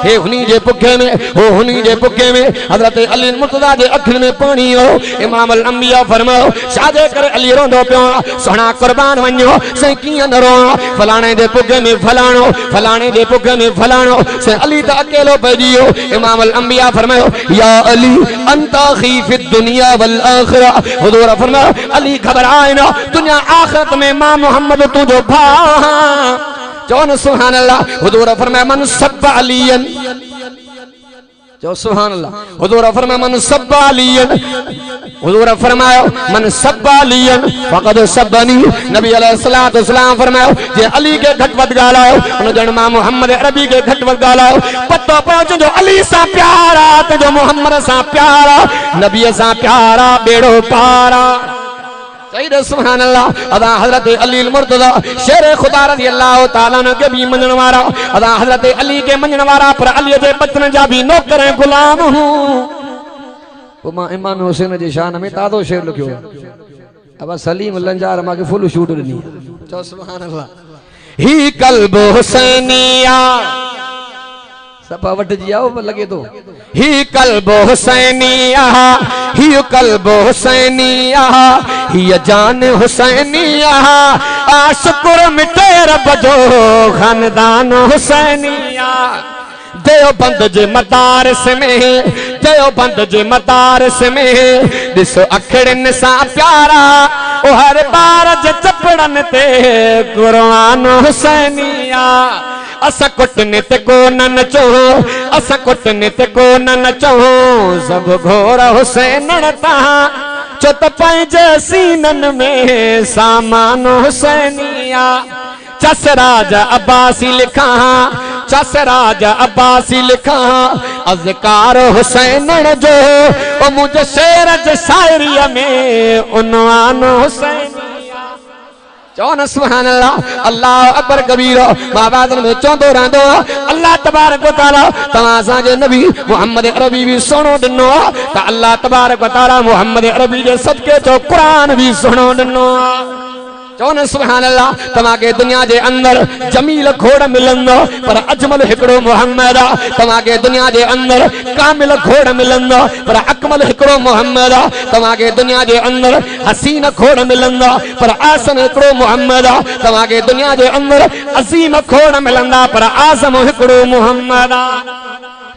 हे हुनी जे पुखे में हो हुनी जे पुखे में हजरत अली मुर्तजा जे अखिन में पानी हो। इमाम अल अंबिया फरमायो शादे करे अली रोंदो पियो सोना कुर्बान वञो से कियां न फलाने दे पुगे में फलानो फलाने दे पुगे में फलानो से अली ता अकेलो पजियो। इमाम अल अंबिया फरमायो या अली अंता खीफिद दुनिया वल आखिरा। हुजूर फरमाया अली घबराए ना दुनिया आखिरत में मां मोहम्मद तू जो भा। चौन सुभान अल्लाह। हुजूर फरमाया मन सब्ब अलियन जो सुभान अल्लाह। हुजूर फरमाया मन सब्ब अलियन हुजूर फरमायो मन सब्बालियन फकद सब्बनी। नबी अलैहिस्सलातु वस्सलाम फरमायो जे अली के घट वध ॻाल्हायो उन ॼण मां मोहम्मद अरबी के घट वध ॻाल्हायो पतो पयो जो अली सां प्यारा त जो मोहम्मद सां प्यारा नबी सां प्यारा बेड़ो पारा। सही सुभान अल्लाह। अदा हजरत अली मुर्तजा शेर खुदा रज़ी अल्लाह तआला अन्हु के भी मञण वारा अदा हजरत अली के मञण वारा पर अली जे बचन जा भी नौकर ऐं गुलाम हूं। तो मां इमाम हुसैन जे शान में ताज़ो शेर लिखियो अब सलीम लंजार मां के फुल शूट ॾिनी चओ सुभान अल्लाह। ही कल्ब हुसैनिया सभा वट जी आओ लगे तो ही कल्ब हुसैनिया ही कल्ब हुसैनिया ही जान हुसैनिया आशकुर मिटे रब जो खानदान हुसैनिया। देवबंद जे मदारस में देवबंद जे मदारस में ॾिसो अखड़न सां प्यारा ओ हर बार जे चपड़न ते कुरान हुसैनिया। अस कुटने ते को न नचो अस कुटने ते को न नचो सब घोर हुसैनन तां चो त पंहिंजे सीनन में सामान हुसैनिया। चस राजा अब्बासी लिखा चस राजा अब्बासी लिखा अज़कार हुसैनन जो ओ मुझे शेर जे शायरीअ में उनवान हुसैनिया। चो न सुभान अल्लाह। अल्लाह अकबर कबीरा बाबादन में चौंदो रहंदो अल्लाह तबारक व तआला तव्हां असांजे नबी मोहम्मद अरबी भी सुहिणो ॾिनो त अल्लाह तबारक व तआला मोहम्मद अरबी जे सदके जो क़ुरान भी सुहिणो ॾिनो। चो न सुभान अल्लाह। तव्हां के दुनिया जे अंदर जमील घोड़ मिलंदो पर अजमल हिकड़ो मोहम्मद आ। तव्हां के दुनिया जे अंदर कामिल घोड़ मिलंदो पर अकमल हिकड़ो मोहम्मद आ। तव्हां के दुनिया जे अंदर हसीन घोड़ मिलंदो पर आसम हिकड़ो मोहम्मद आ। तव्हां के दुनिया जे अंदर अजीम घोड़ मिलंदा पर आज़म हिकड़ो मोहम्मद आ।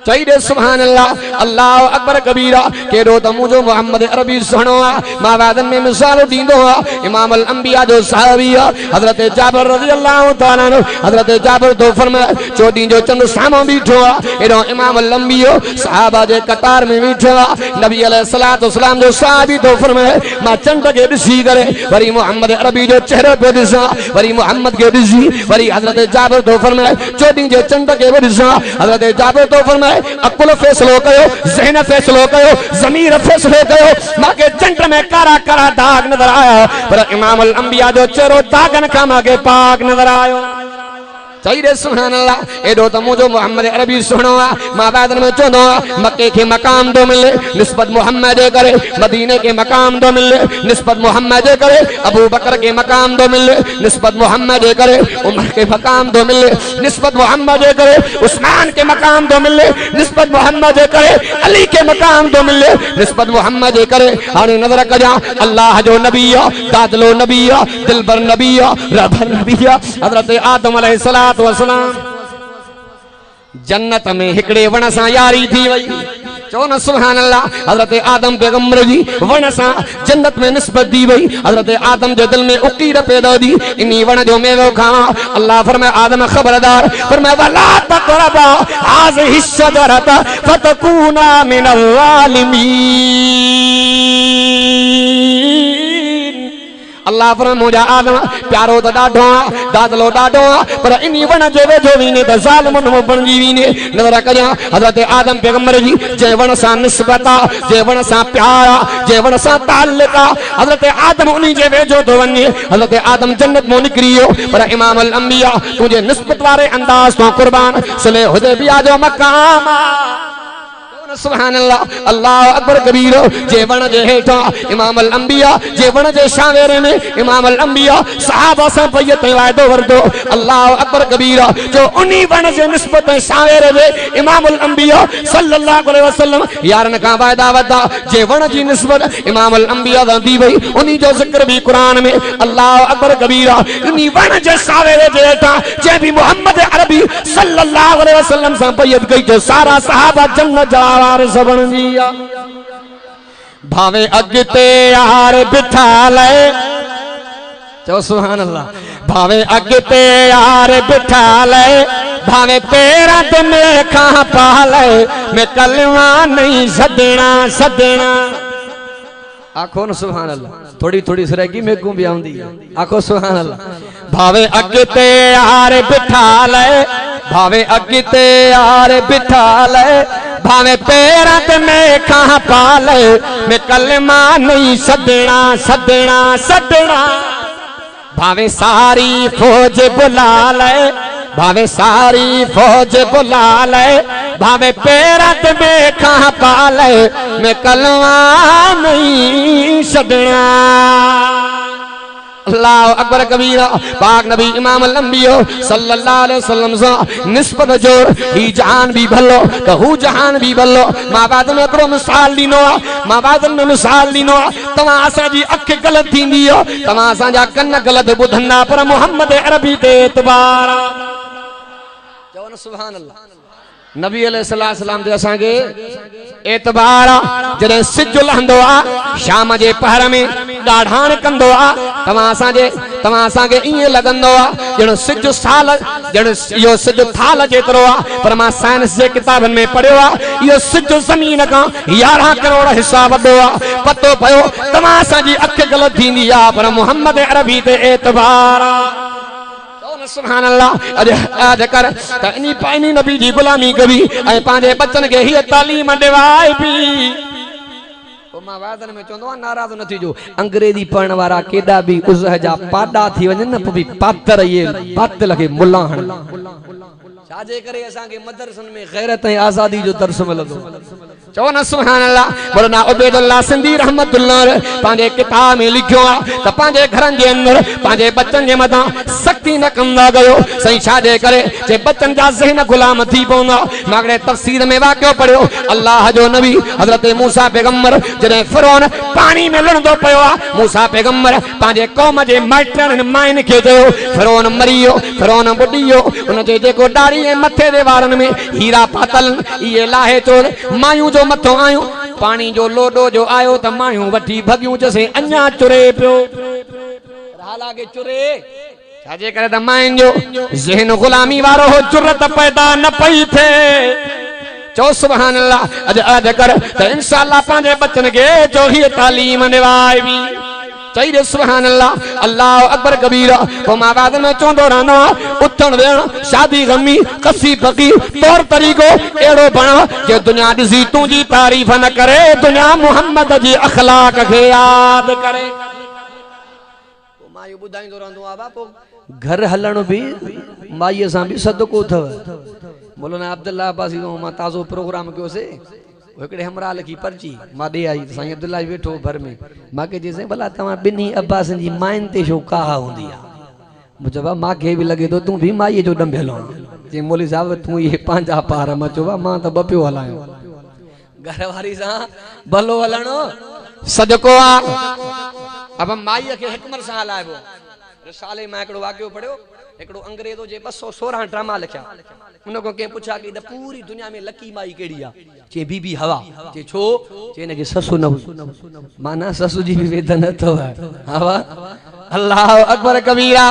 चई दे सुभान अल्लाह। अल्लाह अकबर कबीरा केड़ो त मुझो मोहम्मद अरबी सुहिणो आ। मां वादन में मिसाल ॾींदो आ इमाम अल अंबिया जो साहबी आ हजरत जाबिर रज़ी अल्लाह तआला अन्हु। हजरत जाबिर तो फरमाए चोॾीं जो चंद साम्हूं बीठो आ एॾो इमाम अल अंबियो सहाबा जे कतार में बीठो आ। नबी अलैहिस्सलातु वस्सलाम जो साहबी तो फरमाए मां चंड के ॾिसी करे वरी मोहम्मद अरबी जो चेहरो पे ॾिसां वरी मोहम्मद के ॾिसी वरी हजरत जाबिर तो फरमाए चोॾीं जे चंड के ॾिसां हजरत जाबिर तो फरमाए अकुल फैसलो कयो ज़हन फैसलो कयो ज़मीर फैसलो कयो माके चंड में कारा कारा दाग नजर आया पर इमाम अल अंबिया जो चेहरो दागन खां माके पाक नजर आयो। चई रे सुभान अल्लाह। एडो त मुझो मोहम्मद अरबी सुहिणो आ। मां बादन में चवंदो आ मक्के के मकाम दो मिले निस्बत मोहम्मद जे करे मदीने के मकाम दो मिले निस्बत मोहम्मद जे करे अबू बकर के मकाम दो मिले निस्बत मोहम्मद जे करे उमर के मकाम दो मिले निस्बत मोहम्मद जे करे उस्मान के मकाम दो मिले निस्बत मोहम्मद जे करे अली के मकाम दो मिले निस्बत मोहम्मद जे करे हाणे नजर कजा अल्लाह जो नबी आ दादलो नबी आ दिलबर नबी आ रहबर नबी आ। हजरत आदम अलैहिस्सलाम जन्नत में हिकड़े वण सां यारी थी वई। चो न सुभान अल्लाह। हजरत आदम पैगंबर जी वण सां जन्नत में निस्बत दी वई। हजरत आदम जे दिल में उकीर पैदा थी इन्ही वण जो मेवो खावा। अल्लाह फरमाए आदम खबरदार फरमाए वला तक़रबा हाज़िहि शजरत फतकूना मिनल ज़ालिमीन। अल्लाह फरमाए मुझा आदम प्यारो तो ॾाढो आ दादलो ॾाढो आ पर इन्ही वण जे वेझो वीने त ज़ालिमन में बणजी वीने। नज़र करियां हजरत आदम पैगंबर जी जे वण सां निस्बत आ जे वण सां प्यार आ जे वण सां ताल्लुक आ हजरत आदम उन्ही जे वेझो तो वञे। हजरत आदम जन्नत मो निकरी वियो पर इमाम अल अंबिया तुझे निस्बत वारे अंदाज तो कुर्बान सुलह हुदैबिया जो मकाम आ। सुभान अल्लाह। अल्लाह अकबर कबीर जे वण जे हेठा इमाम अल अंबिया जे वण जे शावेरे में इमाम अल अंबिया सहाबा सां बैत वायदो वरतो। अल्लाह अकबर कबीर जो उन्ही वण जे निस्बत शावेरे में इमाम अल अंबिया सल्लल्लाहु अलैहि वसल्लम यारन का वायदा वरता जे वण जी निस्बत इमाम अल अंबिया दा दी वई उन्ही जो जिक्र भी कुरान में। अल्लाह अकबर कबीर उन्ही वण जे शावेरे जे हेठा जे भी मोहम्मद अरबी सल्लल्लाहु अलैहि वसल्लम सां बैत कई जो सारा सहाबा जन्नत जा सबन दिया। भावे अगते यार बिठा ले चो सुभान अल्लाह। भावे अगते यार बिठा ले भावे पेरा ते में खां पा ले मैं कलमा नहीं सदना सदना। आखो न सुभान अल्लाह। थोड़ी थोड़ी सरेगी मेरे को भी आउंदी आखो सुभान अल्लाह। भावे अगते यार बिठा ले भावे अगते यार बिठा ले भावे पैरां ते मेखां पा ले मैं कलमा नहीं सदना सदना सदना भावे सारी फौज बुला ले भावे सारी फौज बुला ले भावे पैरां ते मेखां पा ले मैं कलमा नहीं सदना। अल्लाह अकबर कबीरा पाक नबी इमाम अल-अंबिया सल्लल्लाहु अलैहि वसल्लम सा निस्बत जोड़ ही जहान भी भलो तो हु जहान भी भलो। मां बाप में एकड़ो मिसाल ॾिनो मां बाप में मिसाल ॾिनो तव्हां असांजी अख ग़लत थींदी तव्हां असांजा कन ग़लत ॿुधंदा पर मोहम्मद अरबी ते एतबार चओ न सुभान अल्लाह। नबी अलैहिस्सलाम ते असांखे एतबार जॾहिं सिज लहंदो आहे शाम जे पहर में ॾाढाण कंदो आहे तव्हां असांखे ईअं लॻंदो आहे ॼण सिज साल ॼण इहो सिज थाल जेतिरो आहे पर मां साइंस जे किताबनि में पढ़ियो आहे इहो सिज ज़मीन खां 11 करोड़ हिसा वॾो आहे। पतो पियो तव्हां असांजी अख ग़लत थींदी आहे पर मोहम्मद अरबी ते एतबार आहे। सुभान अल्लाह। अज कर त इनी नबी जी गुलामी कबी ऐं पंहिंजे बच्चन खे हीअ तालीम ॾिवाए पई। मां वादन में चवंदो आहे नाराज़ न थी जो अंग्रेजी पढ़ण वारा केॾा बि उज़ह जा पाॾा थी वञनि न पोइ बि पातर इहे बातिल खे मुला हण छाजे करे असांखे मदरसनि में गैरत ऐं आज़ादी जो दर्स मिलंदो। चओ न सुभान अल्लाह। मौलाना उबैदुल्लाह सिंधी रहमतुल्लाह पंहिंजे किताब में लिखियो आहे त पंहिंजे घरनि जे अंदरि पंहिंजे बच्चनि जे मथां सख़्ती न कंदा कयो साईं छाजे करे जे बच्चनि जा ज़हन गुलाम थी पवंदा। मां हिकिड़े तफ़सीर में वाक़ियो पढ़ियो अल्लाह जो नबी हज़रत मूसा पैगम्बर जॾहिं फिरौन पाणी में लुणंदो पियो आहे मूसा पैगम्बर पंहिंजे क़ौम जे माइटनि माइनि खे चयो फिरौन मरी वियो फिरौन ॿुॾी वियो उनजे जेको ॾाढ़ी ऐं मथे जे वारनि में हीरा पातल इहे लाहे चोर मायूं जो मथो आयूं पानी जो लोडो जो आयो त मायूं वठी भगियूं चसे अञा चुरे पियो हालांकि चुरे छाजे करे त माइन जो ज़हन गुलामी वारो हो जुरत पैदा न पई थिए। चओ सुभान अल्लाह। अज कर त इंशाअल्लाह पंहिंजे बच्चन खे जो हीअ तालीम ॾिवाइबी चई रे सुभान अल्लाह। अल्लाह अकबर कबीरा पोइ मां बाद में चवंदो रहंदो आहियां उथण वेहण शादी गमी कसी फकी तौर तरीक़ो अहिड़ो बण जे दुनिया ॾिसी तुंहिंजी तारीफ़ न करे दुनिया मुहम्मद जी अखलाक खे यादि करे। मां इहो ॿुधाईंदो रहंदो आहियां बापू घर हलण बि माईअ सां बि सदको अथव। मौलाना अब्दुल्ला अब्बासी मां ताज़ो प्रोग्राम कयोसीं हिकिड़े हमरा लिखी पर्ची मां ॾे आई साईं अब्दुल्ला वेठो भर में मूंखे चई भला तव्हां ॿिन्ही अब्बासनि जी माइनि ते छो काहा हूंदी आहे। मूं चयो मूंखे बि लॻे थो तूं बि माईअ जो ॾंभियल चई मौली साहिब तूं इहे पंहिंजा पार। मां चयो मां त ॿ पियो हलायो घर वारी सां भलो हलणो सदको आहे। अब माईअ खे हिकमत सां हलाइबो। रिसाले मां हिकिड़ो वाक़ियो पढ़ियो हिकिड़ो अंग्रेज़ो जे 216 ड्रामा लिखिया उन खां कंहिं पुछा की पूरी दुनिया में लकी माई कहिड़ी आहे चई बीबी हवा चई छो चई हिनखे ससु न माना ससु जी बि वेदन अथव हवा। अल्लाह अकबर कबीरा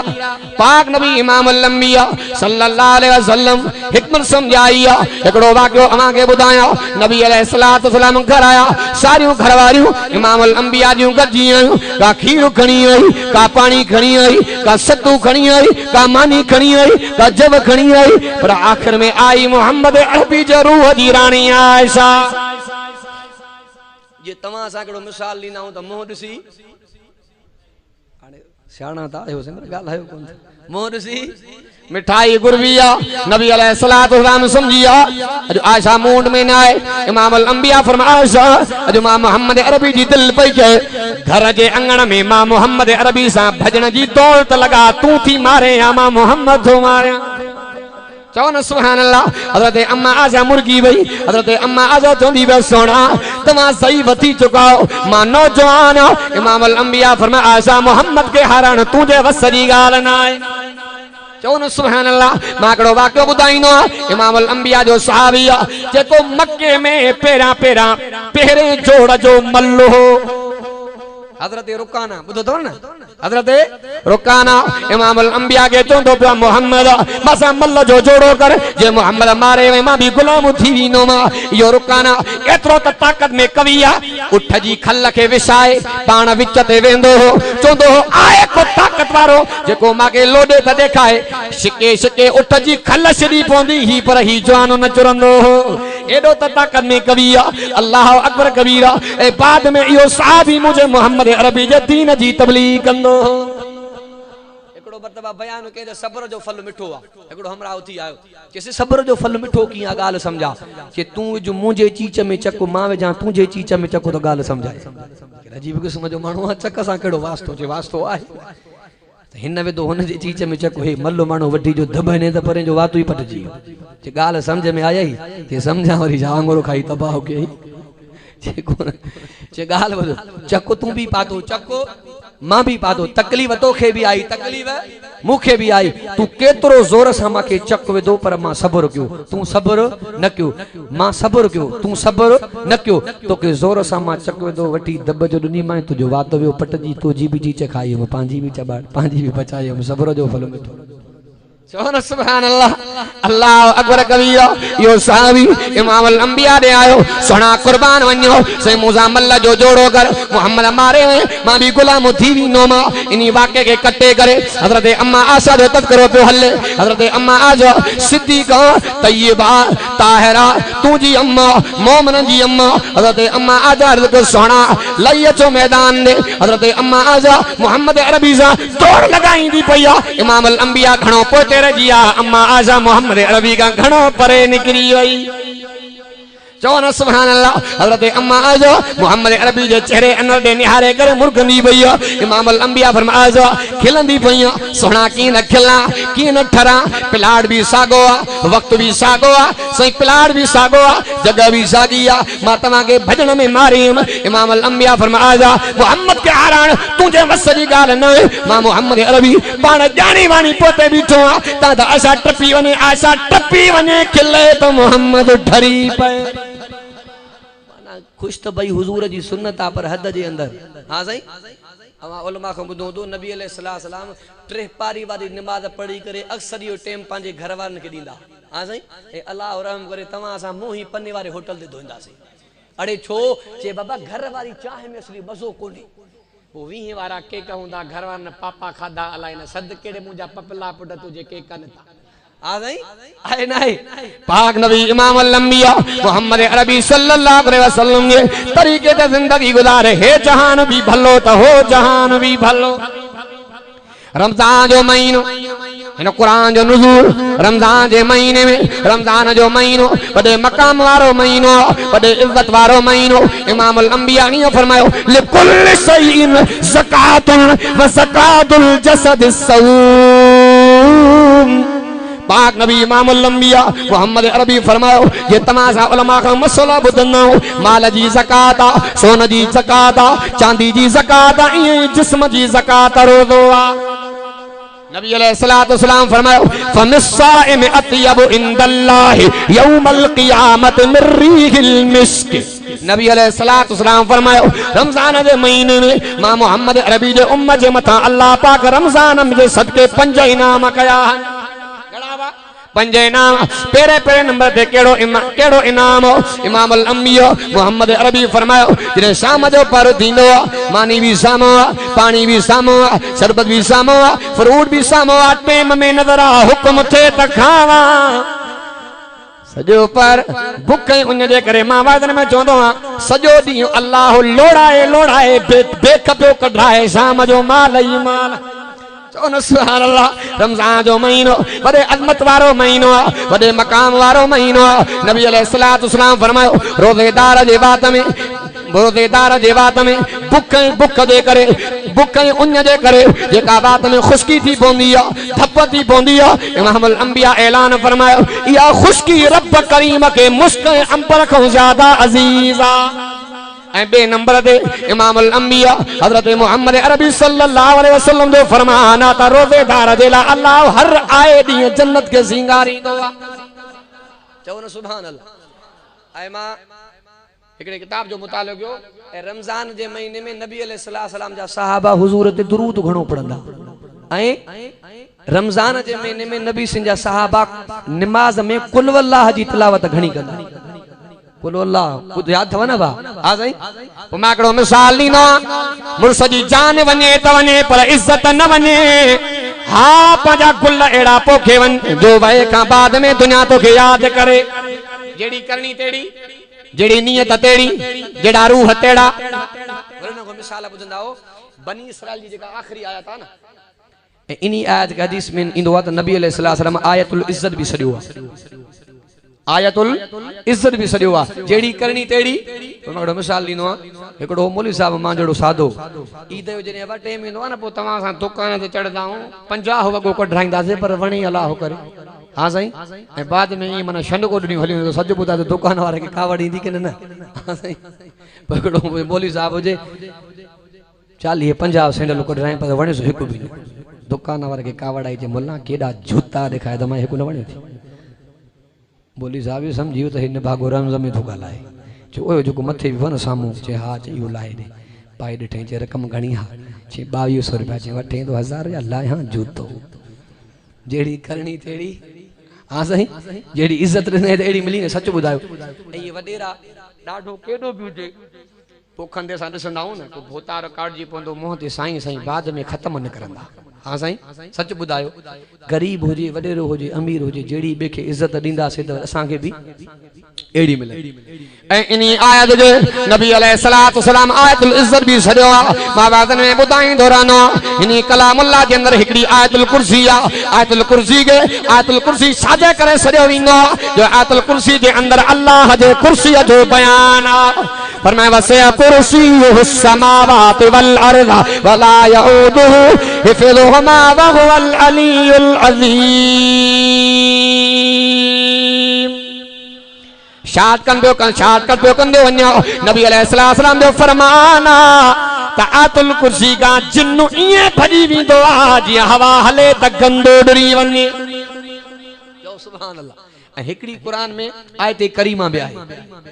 पाक नबी इमाम अल-अंबिया सल्लल्लाहु अलैहि वसल्लम हिकमत समझाई आहे। हिकिड़ो वाक़ियो अव्हांखे ॿुधायां नबी अलैहिस्सलातु वसलाम घर आया सारियूं घरवारियूं इमाम अल-अंबिया जूं गॾिजी आयूं का खीर खणी आई का पाणी खणी आई का सत्तू खणी आई का मानी खणी आई का जव खणी आई पर आखिर में आई मोहम्मद अरबी जो रूह जी रानी आयशा। जे तव्हां असां हिकिड़ो मिसाल ॾींदा आहियूं त मुंहुं ॾिसी सियाणा था आहियो ॻाल्हायो कोन मुंहुं ॾिसी मिठाई गुरबी आहे नबी अलैहिस्सलातु वसलाम समझी आहे अॼु आयशा मूंड में न आहे। इमाम अल-अंबिया फरमाया अॼु मां मोहम्मद अरबी जी दिल पई चए घर जे अंगण में मां मोहम्मद अरबी सां भॼण जी दौड़ त लॻा तूं थी मारे या मां मोहम्मद थो मारियां। चओ न सुभान अल्लाह। हज़रत अम्मा आज़ा मुर्गी वई हज़रत अम्मा आज़ा चवंदी बस सोना तव्हां सही वठी चुका हो मां नौजवान इमाम अल-अंबिया फरमाया आयशा मोहम्मद के हारण तुंहिंजे वस जी ॻाल्हि न आहे। चओ न सुभान अल्लाह। मां हिकिड़ो वाक़ियो ॿुधाईंदो आहियां इमाम अल-अंबिया जो सहाबी आहे जेको मके में पहिरें जोड़ जो मल्लो हो। हजरत रुकाना बुधो तो ना हजरत रुकाना इमाम अल अंबिया के चोंदो पिया मोहम्मद मसा मल्ल जो जोड़ो कर जे मोहम्मद मारे वे मां भी गुलाम थी वीनो मां यो रुकाना एतरो त ताकत में कविया उठ जी खल के विसाए पाण विच ते वेंदो हो चोंदो हो आए को ताकत वारो जेको माके लोडे त देखाए शिके शिके उठ जी खल छड़ी पोंदी ही पर ही जवानो न चुरंदो हो एडो त ताकत में कविया अल्लाह अकबर कबीरा ए बाद में यो साहबी मुझे मोहम्मद अरबी जे दीन जी तबलीग कंदो एकड़ो मरतबा बयान के सब्र जो फल मिठो आ एकड़ो हमरा उथी आयो के सब्र जो फल मिठो किया गाल समझा के तू जो मुझे चीच में चको मां वे जा तुझे चीच में चको तो गाल समझाए अजीब किस्म जो मानो चक सा केड़ो वास्तो जे वास्तो आहे हिन वे तो हुन जी चीच में चको हे मल्लो मानो वड्डी जो दबने त परे जो वातो ही पटजी जे गाल समझ में आई ते समझा वरी जांगरो खाई तबाह के जे गाल बदो चको तू भी पातो चको मां भी पातो तकलीफ तोखे भी आई तकलीफ मुखे भी आई तू केतरो जोर सा माके चक वेदो पर मां सब्र क्यों तू सब्र न क्यों मां सब्र क्यों तू सब्र न क्यों तो के जोर सा मां चक वेदो वटी दब जो दुनी मां तुजो वात वियो पटजी तो जी भी चीच खाई हम पांजी भी चबाड़ पांजी भी बचाई हम सब्र जो फल मिठो चौन सुभान अल्लाह अल्लाह अकबर कबीरा यो साहबी इमाम अल अंबिया दे आयो सोना कुर्बान वन्यो से मुजामल जो जोड़ो कर मोहम्मद मारे मां भी गुलाम थी वीनो मां इनी वाके के कट्टे करे हजरत अम्मा आशा दे तज़किरो पे हले हजरत अम्मा आजा सिद्दीका तय्यबा ताहिरा तू जी अम्मा मोमिन जी अम्मा हजरत अम्मा आजा को सोना लई अचो मैदान दे हजरत अम्मा आजा मोहम्मद अरबी सा दौड़ लगाई दी पया इमाम अल अंबिया घणो पोते जिया अम्मा आजा मोहम्मद अरबी का घणो परे निकरी वई चौन सुभान अल्लाह हजरत अम्मा आजा मोहम्मद अरबी जे चेहरे अनर दे निहारे करे मुर्गंदी भैया इमाम अल अंबिया फरमा आजा खिलंदी भैया सोना की न खिला की न ठरा पिलाड़ भी सागो वक्त भी सागो सही पिलाड़ भी सागो जगह भी सागिया मां तमा के भजन में मारीम इमाम अल अंबिया फरमा आजा मोहम्मद के आरण तुझे मसली गाल न मां मोहम्मद अरबी पाण जानी वानी पोते बीठो ता द आशा टपी वने खिले तो मोहम्मद ठरी पे खुश तो भाई हुजूर जी सुन्नत आ पर हद जे अंदर हां सही अवा उलमा को बुधो तो नबी अलैहि सलाम ट्रे पारी वाली नमाज पढ़ी करे अक्सर यो टाइम पांजे घर वारन के दींदा हां सही ए अल्लाह रहम करे तवा सा मोही पन्ने वाले होटल दे दोंदा सी अड़े छो जे बाबा घर वाली चाहे में असली मजो कोनी वो वी वाला केक हुंदा घर वारन पापा खादा अलाई न सद केड़े मुजा पपला पुट तुझे केक कनता आ गई आए नहीं पाक नबी इमाम अल अंबिया मोहम्मद अरबी सल्लल्लाहु अलैहि वसल्लम के तरीके से जिंदगी गुजारे हे जहान भी भलो तो हो जहान भी भलो रमजान जो महीनो इन कुरान जो नुज़ूल रमजान जे महीने में रमजान जो महीनो बड़े मकाम वारो महीनो बड़े इज्जत वारो महीनो इमाम अल अंबिया ने फरमायो लिकुल्लि शैइन ज़कातुन व ज़कातुल जसद सऊम पाक नबी इमाम अल अंबिया मोहम्मद अरबी फरमायो ये तमाशा उलमा का मसला बुधनो माल जी ज़कात सोन जी ज़कात चांदी जी ज़कात ये जिस्म जी ज़कात रोज़ो नबी अलैहिस्सलातु वस्सलाम फरमायो फमिस्साइम अत्यबु इंदल्लाहि यौमल क़ियामत मिर रिहिल मिस्क नबी अलैहिस्सलातु वस्सलाम फरमायो रमजान जे महीने में मां मोहम्मद अरबी जे उम्मत जे मथा अल्लाह पाक रमजान में सदके 5 इनाम कया पंजे इनाम पेरे पेरे नंबर ते केड़ो इनाम इमाम अल अंबिया मोहम्मद अरबी फरमायो जे शाम जो पर दींदो मानी भी सामो पानी भी सामो शरबत भी सामो फ्रूट भी सामो टाइम में नजर आ हुक्म थे त खावा सजो पर भुख उन जे करे मां वादन में चोंदो सजो दी अल्लाह लोड़ाए बेखपियो कढाए शाम जो माल ही माल सुभान अल्लाह रमजान जो महीनो बड़े अजमत वारो महीनो बड़े मकाम वारो महीनो नबी अलैहिस्सलातु वस्सलाम फरमायो रोजेदार जे बात में भुख दे करे भुख उन जे करे जेका बात में खुशकी थी पोंदी थप थी पोंदी इमाम अल अंबिया ऐलान फरमायो या खुशकी रब करीम के मुस्क अंबर को ज्यादा अजीजा ऐं बे नंबर ते इमाम अल अंबिया हजरत मोहम्मद अरबी सल्लल्लाहु अलैहि वसल्लम जो फरमान आता रोजेदार जे ला अल्लाह हर आए दी जन्नत के सिंगारी दो चवनो सुभान अल्लाह ऐ मां हिकिड़े किताब जो मुतालो कयो ऐं रमज़ान जे महीने में नबी अलैहिस्सलाम जा सहाबा हुजूर ते दुरूद घणो पढ़ंदा ऐं रमज़ान जे महीने में नबी सिंह जा सहाबा नमाज में कुल वल्लाह जी तिलावत घणी कंदा कुल वल्लाह कुछ याद थव न भा हा साईं पोइ मां हिकिड़ो मिसाल ॾींदो मुड़ुस जी जान वञे त वञे पर इज़त न वञे हा पंहिंजा गुल अहिड़ा पोखे वञ जो वए खां बाद में दुनिया तोखे यादि करे जहिड़ी करणी तहिड़ी जहिड़ी नियत तेड़ी जहिड़ा रूह तेड़ा मिसाल ॿुधंदा हो बनी इसराइल जी जेका आख़िरी आयत आहे न इन्ही आयत के हदीस में इंदो आहे त नबी अलैहिस्सलाम आयतुल इज़्ज़त भी सॾियो आहे आयतुल इज़्ज़त भी सॾियो आहे जहिड़ी करणी तहिड़ी मां हिकिड़ो मिसाल ॾींदो आहियां हिकिड़ो मौलवी साहिब मां जहिड़ो सादो ईद जो जॾहिं व टाइम ईंदो आहे न पोइ तव्हां सां दुकान ते चढ़ंदा आहियूं 50 वॻो कढाईंदासीं पर वणे अलाह करे हाँ साईं ऐं बाद में ईअं माना छंड कोडणी हली वेंदो सॼो ॿुधाए त दुकान वारे खे कावड़ ईंदी की न हाँ साईं पोइ हिकिड़ो मौलवी साहिब हुजे 40-50 सैंडल कढाए पर वणे सो हिकु बि न दुकान वारे खे कावड़ आई चए मुल्ला केॾा जूता ॾेखारे त मां हिकु न वणे थी बोली साहिब सम्झी वियो त हिन भागो रमज़ में थो ॻाल्हाए चयो ओयो जेको मथे बि न साम्हूं चए हा चई इहो लाहे ॾे पाए ॾिठईं चए रक़म घणी हा चई 2200 रुपया चई वठे तो 1000 या लाहे हा जूतो जहिड़ी करणी तहिड़ी हाँ साईं जहिड़ी इज़त ॾिने त अहिड़ी मिली न सच ॿुधायो ऐं इहे वॾेरा ॾाढो केॾो बि हुजे पोइ खंदे सां ॾिसंदा आहियूं न पोइ भोतार काढ़जी पवंदो मुंहं ते साईं साईं बाद में ख़तम न करंदा हाँ साईं सच ॿुधायो ग़रीब हुजे वॾेरो हुजे अमीर हुजे जहिड़ी ॿिए खे इज़त ॾींदासीं त असांखे बि अहिड़ी मिले ऐं इन आयत जो नबी अलैहिस्सलाम आयतुल इज़्ज़त भी सॾियो आहे मां वादन में ॿुधाईंदो रहंदो आहियां इन कलामुल्लाह जे अंदरि हिकिड़ी आयतुल कुर्सी आहे आयतुल कुर्सी खे आयतुल कुर्सी छाजे करे सॾियो वेंदो आहे जो आयतुल कुर्सी जे अंदरि अल्लाह जे कुर्सीअ जो बयान आहे फरमाए वसिअ कुर्सीयुहु समावाति वल अर्ज़ वला यऊदुहु हिफ़्ज़ुहुमा वहुवल अलियुल अज़ीम शादकन पियो कंदे वञो नबी अलैहिस्सलाम जो फरमान त आयतुल कुर्सी का जिन्नु ईअं भॼी वेंदो आहे जीअं हवा हले त गंदो डुरी वञे सुभान अल्लाह ऐं हिकिड़ी क़ुरान में आयत करीमा बि आहे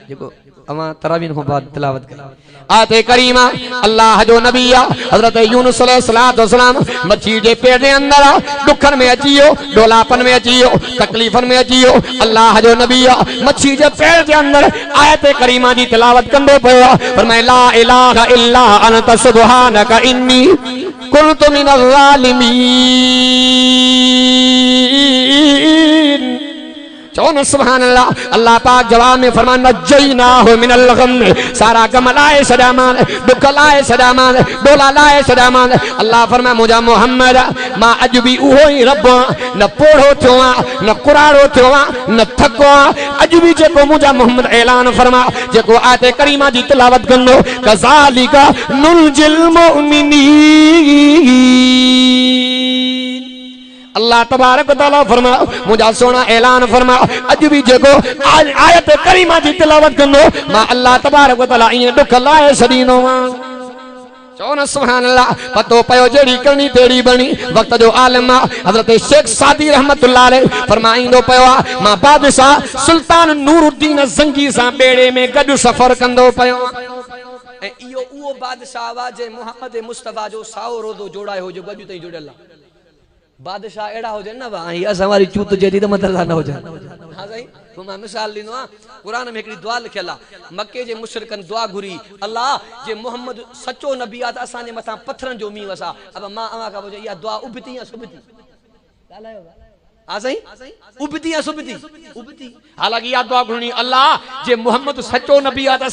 जेको अवां तरावीह खां बाद तिलावत कई आयत करीमा अल्लाह जो नबी आहे हज़रत यूनुस अलैहिस्सलाम मच्छी जे पेट जे अंदरि दुखन में अची वियो डोलापन में अची वियो तकलीफ़न में अची वियो अल्लाह जो नबी आहे मच्छी जे पेट जे अंदरि आयत करीमा जी तिलावत कंदो पियो फरमाए ला इलाहा इल्ला अंत सुब्हानक इन्नी कुन्तु मिनज़ ज़ालिमीन चौन सुभान अल्लाह अल्लाह पाक जवाब में फरमान नजैनाहु मिनल गम सारा गम लाए सदामान दुख लाए सदामान डोला लाए सदामान अल्लाह फरमाए मुझा मोहम्मद मां अज भी उहो ही रब न पोड़ो थियो न कुराड़ो थियो न थको अज भी जेको मुझा मोहम्मद ऐलान फरमा जेको आयत करीमा जी तिलावत कंदो कज़ालिका नुलजिल मुमिनीन अल्लाह तबारक तआला फरमा मुझा सोना ऐलान फरमा अज भी जेको आयत करीमा जी तिलावत कंदो मां अल्लाह तबारक तआला ईअं दुख लाए छॾींदो चओ न सुभान अल्लाह पतो पयो जहिड़ी करणी तहिड़ी बणी वक़्त जो आलिम हज़रत शेख सादी रहमतुल्लाह अलैह फरमाईंदो पियो आहे मां बादशाह सुल्तान नूरुद्दीन ज़ंगी सां बेड़े में गॾु सफ़र कंदो पियो ऐं इहो उहो बादशाह आहे जे मुहम्मद मुस्तफ़ा जो साओ रोज़ो जोड़ायो हो जो गॾु ताईं जुड़ियल आहे बादशाह अहिड़ा हुजनि न भाई असां वारी चूत जे त मतिलबु न हुजनि हा साईं पोइ मां मिसाल ॾींदो आहियां क़ुरान में हिकिड़ी दुआ लिखियल आहे मके जे मुशरिकनि दुआ घुरी अल्लाह जे मोहम्मद सचो नबी आहे त असांजे मथां पत्थरनि जो मींहुं वसा अब मां अवां खां पुछां इहा दुआ उबती या सुबती ॻाल्हायो हा साईं उबती या सुबती उबती हालांकि इहा दुआ घुरणी अल्लाह जे मोहम्मद सचो नबी आहे त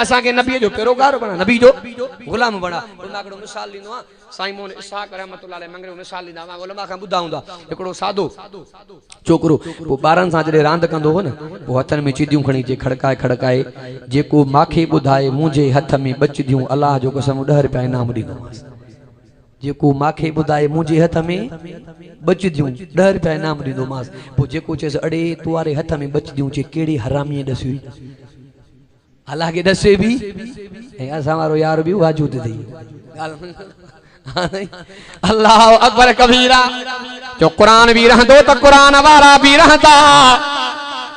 असांखे नबीअ जो पेरोकार बणा नबी जो ग़ुलाम बणा मां हिकिड़ो मिसाल ॾींदो आहियां साईं मोहन इसहाक रहमतुल्लाह अलैह मंगरे मिसाल ॾींदा मां उलमा खां ॿुधा हूंदा हिकिड़ो सादो छोकिरो पोइ ॿारनि सां जॾहिं रांदि कंदो हो न पोइ हथनि में चिदियूं खणी अचे खड़काए जेको मूंखे ॿुधाए मुंहिंजे हथ में बचदियूं अलाह जो कसम 10 रुपया इनाम ॾींदोमांसि जेको मूंखे ॿुधाए मुंहिंजे हथ में बचदियूं 10 रुपया इनाम ॾींदोमांसि पोइ जेको चएसि अड़े तूं वारे हथ में बचदियूं चए कहिड़ी हरामीअ ॾसी हुई अलाह खे ॾसे बि ऐं असां वारो यार बि वाजूद अथई अल्लाह अकबर कबीरा जो कुरान भी रहंदो त कुरान वारा भी रहंदा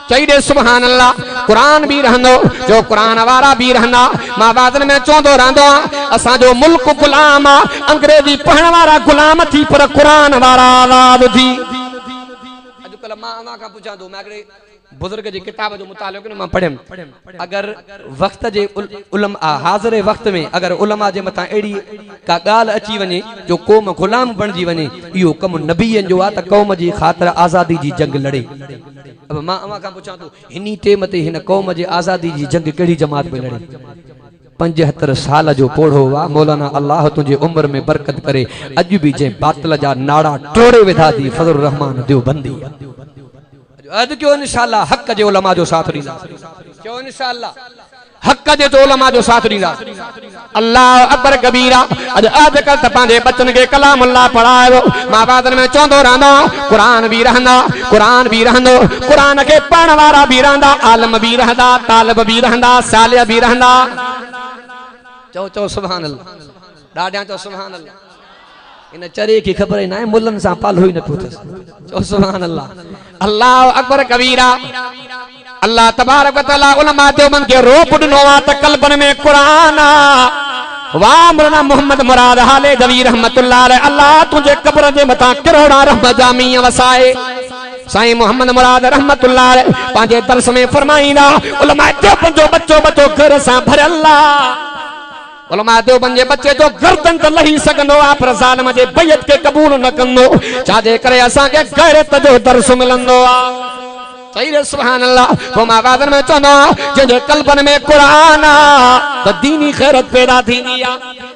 चई दे सुभान अल्लाह कुरान भी रहंदो जो कुरान वारा भी रहंदा मां वादन में चोंदो रहंदो असा जो मुल्क गुलाम आ अंग्रेजी पढ़न वारा गुलाम थी पर कुरान वारा आजाद थी अजकल मां अमा का पूछा दो मैं बुजुर्ग जी किताब जो मुतालो के मां पढ़म अगर वक्त जे उलमा हाजिर वक्त में अगर उलमा जे मथा एड़ी का गाल अची वने जो कौम गुलाम बनजी वने यो कम नबीयन जो आ त कौम जी खातिर आजादी जी जंग लड़े अब मां अमा का पूछा तो इन्ही टेम ते हिन कौम जे आजादी जी जंग केड़ी जमात में लड़े 75 साल जो पोढ़ो वा मौलाना अल्लाह तुझे उम्र में बरकत करे अज भी जे बातिल जा नाड़ा टोड़े विधा दी फजल रहमान देवबंदी अज क्यों इंशाअल्लाह हक जे उलमा जो साथ ॾींदा क्यों इंशाअल्लाह हक जे जो उलमा जो साथ ॾींदा अल्लाह अकबर कबीरा अज अजकल त पंहिंजे बचन के कलाम अल्लाह पढ़ायो मां बादन में चौंदो रहंदा कुरान भी रहंदो कुरान के पढ़न वारा भी रहंदा आलम भी रहंदा तालिब भी रहंदा सालिह भी रहंदा चो सुभान अल्लाह ॾाढा चो सुभान अल्लाह इन चरे की खबर ही ना है मुल्लन सा पाल हुई न पूछस चो सुभान अल्लाह अल्लाह अकबर कबीरा अल्लाह तबारक व तआला उलमा देवबंद के रोप ॾिनो आ त कल्बन में कुरान वाह मौलाना मोहम्मद मुराद हाले दवी रहमतुल्लाह अलैह अल्लाह तुझे कब्र जे मथा करोड़ा रहमत जामी वसाए साईं मोहम्मद मुराद रहमतुल्लाह अलैह पांजे दरस में फरमाईंदा उलमा देवबंद जो बच्चो घर सा भरल उलमा देवबंद जे बच्चे जो गर्दन त लही सकंदो आ पर ज़ालिम जे बैत के कबूल न कंदो छाजे करे असा के गैरत जो दर्स मिलंदो आ सही रे सुभान अल्लाह वो मां वादन में चवंदो आ जे कल्बन में कुरान आ त दीनी खैरत पैदा थींदी आ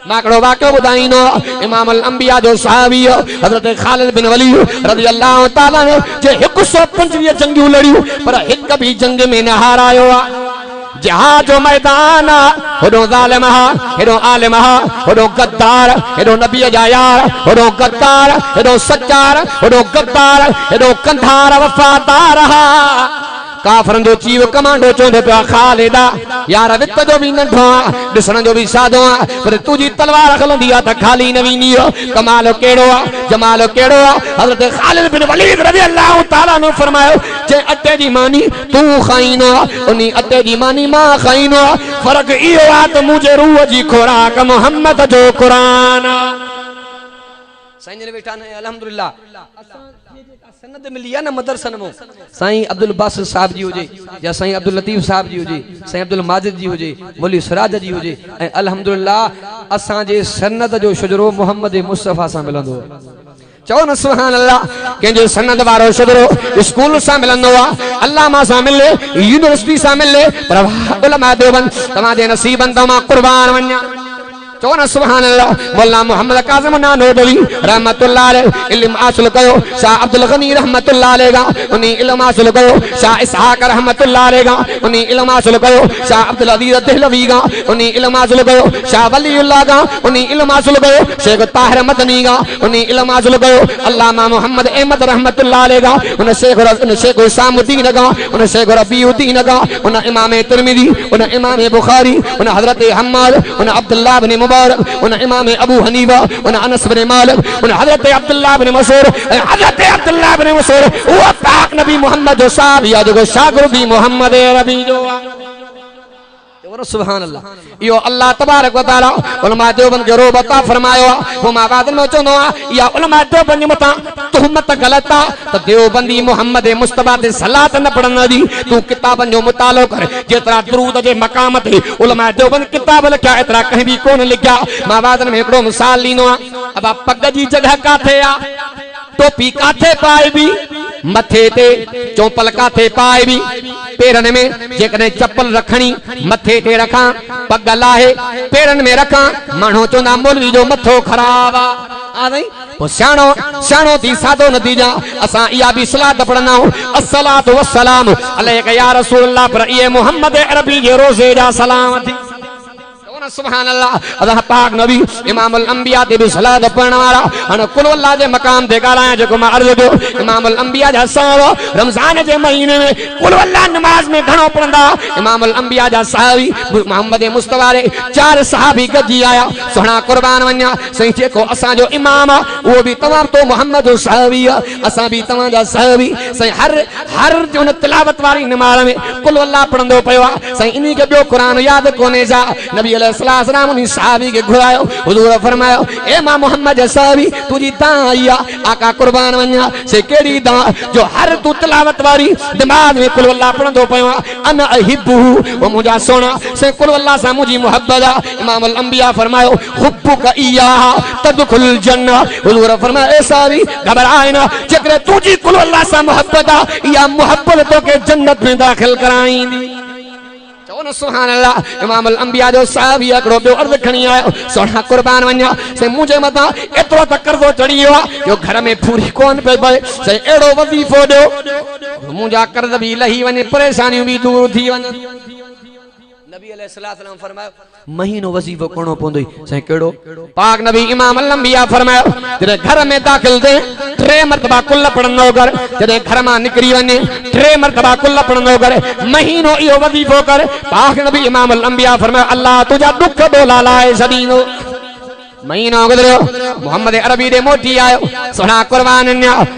माकड़ो वाक़ियो ॿुधाईंदो इमाम अल अंबिया जो सहाबी हजरत खालिद बिन वलीद रज़ियल्लाहु ताला जे 125 जंगियूं लड़ियूं पर हिक भी जंग में न हारायो आ जहां जो मैदान होडो जालिम हेडो आलिम होडो गद्दार हेडो नबी जा यार होडो गद्दार हेडो सच्चार होडो गद्दार हेडो कंधार वफादार काफरन जो चीव कमांडो चोंदे पिया खालिदा यार वित जो भी नंढो दिसण जो भी सादो पर तुजी तलवार खलंदी आ त खाली न वेंदी कमाल केड़ो जमाल केड़ो हजरत खालिद बिन वलीद रज़ी अल्लाह ताला ने फरमायो जे अटे जी मानी तू खाइनो उनी अटे जी मानी मां खाइनो फर्क इहो आ त मुझे रूह जी खुराक मोहम्मद जो कुरान साईं ने बैठा ने अल्हम्दुलिल्लाह सनद मिली है ना मदरसन में साईं अब्दुल बासित साहब जी हुजे या साईं अब्दुल लतीफ साहब जी हुजे साईं अब्दुल माजिद जी हुजे मौलवी सिराज जी हुजे ऐं अल्हम्दुलिल्लाह असा जे सनद जो शजरो मोहम्मद मुस्तफा सा मिलंदो चो न सुभान अल्लाह के सनद वारो शजरो स्कूल सा मिलंदो अल्लामा सा मिले यूनिवर्सिटी सा मिले पर उलमा देवबंद तमा जे नसीबन तमा कुर्बान वन्या चौन सुभान अल्लाह मौलाना मोहम्मद कासिम नानोदवी रहमतुल्लाह अलैह इल्म हासिल कयो शाह अब्दुल गनी रहमतुल्लाह अलैह गा उनी इल्म हासिल कयो शाह इसहाक रहमतुल्लाह अलैह गा उनी इल्म हासिल कयो शाह अब्दुल अजीज दहलवी गा उनी इल्म हासिल कयो शाह वलीउल्लाह गा उनी इल्म हासिल कयो शेख ताहिर मदनी गा उनी इल्म हासिल कयो अल्लामा मोहम्मद अहमद रहमतुल्लाह अलैह गा उन शेख इसामुद्दीन गा उन शेख रबीउद्दीन गा उन इमाम तिरमिजी उन इमाम बुखारी उन हजरत हम्माद उन अब्दुल्लाह बिन उन इमाम अबू हनीफा उन अनस बिन मालिक उन हजरत अब्दुल्लाह बिन मसूद हजरत अब्दुल्लाह बिन मसूद वो पाक नबी मोहम्मद जो साहब या जो शागिर्दी मोहम्मद अरबी जो सुभान अल्लाह यो अल्लाह तबारक व तआला उलमा देवबंद के रोब अता फरमायो वो मां बाद में चंदो या उलमा देवबंद मता तुहमत गलत त देवबंदी मोहम्मद मुस्तफा ते सलात न पढ़न दी तू किताबन जो मुतालो कर जेतरा दरूद जे मकाम ते उलमा देवबंद किताब लिखया एतरा कहीं भी कोन लिखया मां बाद में एकड़ो मिसाल लीनो अब पग जी जगह काथे आ टोपी काथे पाए भी मथे ते चौपल काथे पाए भी पेरन में जेकने चप्पल रखनी मथे ते रखा पग लाहे पेरन में रखा मानो चोंदा मौलवी जो मथो खराब आ नहीं वो सियाणो थी सादो नतीजा असा इया भी सलात पढ़ना अस्सलातु वस्सलाम अलैका या रसूलल्लाह पर ये मोहम्मद अरबी के रोजे जा सलाम थी सुभान अल्लाह। अल्लाह पाक नबी इमाम अल अंबिया ते भी सलात पढ़ण वाला अन कुल अल्लाह जे मकाम ते ॻाल्हायां जेको मां अर्ज़ कयो इमाम अल अंबिया जा साहब रमज़ान जे महीने में कुल अल्लाह नमाज में घणो पढ़ंदा। इमाम अल अंबिया जा साहबी मोहम्मद मुस्तफा रे 4 सहाबी गजी आया सोना कुर्बान वञा सही जेको असां जो इमाम आ वो भी तमाम तो मोहम्मद जो साहबी आ असां भी तमाम जा साहबी सही हर जो तिलावत वाली नमाज में कुल अल्लाह पढ़ंदो पयो आ सही इन्ही के ॿियो कुरान याद कोने जा। नबी अलैहिस्सलाम उन सहाबी के घुरायो हुजूर फरमायो ए मां मोहम्मद साहबी तुजी दा आई आ आका कुर्बान वञा से केड़ी दा जो हर तू तिलावत वाली नमाज में कुल अल्लाह पढ़ंदो पयो आ अन अहिब्बु वो मुजा सोना से कुल अल्लाह सा मुजी मोहब्बत आ। इमाम अल अंबिया फरमायो हुब्बुक इया तदखुल जन्नह हुजूर फरमाया ए साहबी घबराए ना जेकरे तुजी कुल अल्लाह सा मोहब्बत आ या मोहब्बत तो के जन्नत में दाखिल कराईंदी। चवो सुभान अल्लाह। इमाम अल अंबिया जो साहबी हिकिड़ो ॿियो अर्ज़ खणी आयो सोना कुर्बान वञा से मुंहिंजे मथां एतिरो त कर्ज़ो चढ़ी वियो आहे जो घर में पूरी कोन पई पए से अहिड़ो वज़ीफ़ो ॾियो मुंहिंजा कर्ज़ बि लही वञे परेशानियूं बि दूर थी वञनि। नबी अलैहिस्सलाम फरमायो महीनो वज़ीफ़ो करणो पवंदो साईं केड़ो पाक नबी इमाम अल अंबिया फरमायो जॾहिं घर में दाखिल थिए 3 मरतबा कुल पढ़ंदो कर जॾहिं घर मां निकिरी वञे 3 मरतबा कुल पढ़ंदो कर महीनो इहो वज़ीफ़ो कर। पाक नबी इमाम अल अंबिया फरमायो अल्लाह तुंहिंजा दुख ॾोला लाहे छॾींदो। महीनो गुज़रियो मोहम्मद अरबी ॾे मोटी आयो सोना कुर्बान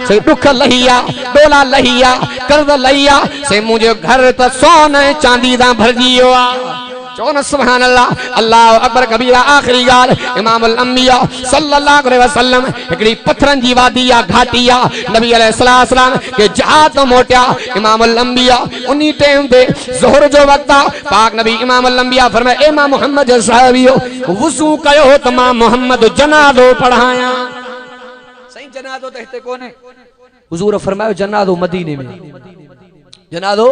से दुख लही आ ॾोला लही आ कर्ज़ लही आ से मुंहिंजो घर त सोन ऐं चांदी सां भरिजी वियो आहे। चवो न सुभान अल्लाह। अल्लाह अकबर कबीरा आखिरी ॻाल्हि इमाम अल अंबिया सल्लल्लाहु अलैहि वसल्लम हिकिड़ी पत्थरनि जी वादी आ घाटी आ नबी अलैहिस्सलाम के जहाज मोटिया इमाम अल अंबिया उन्ही टाइम ते ज़ोहर जो वक़्त आ पाक नबी इमाम अल अंबिया फरमाए ए मां मोहम्मद साहबियो वुज़ू कयो त मां मोहम्मद जनाज़ो पढ़ाया। सही जनाज़ो त हिते कोने हुजूर फरमायो जनाज़ो मदीने में जनाज़ो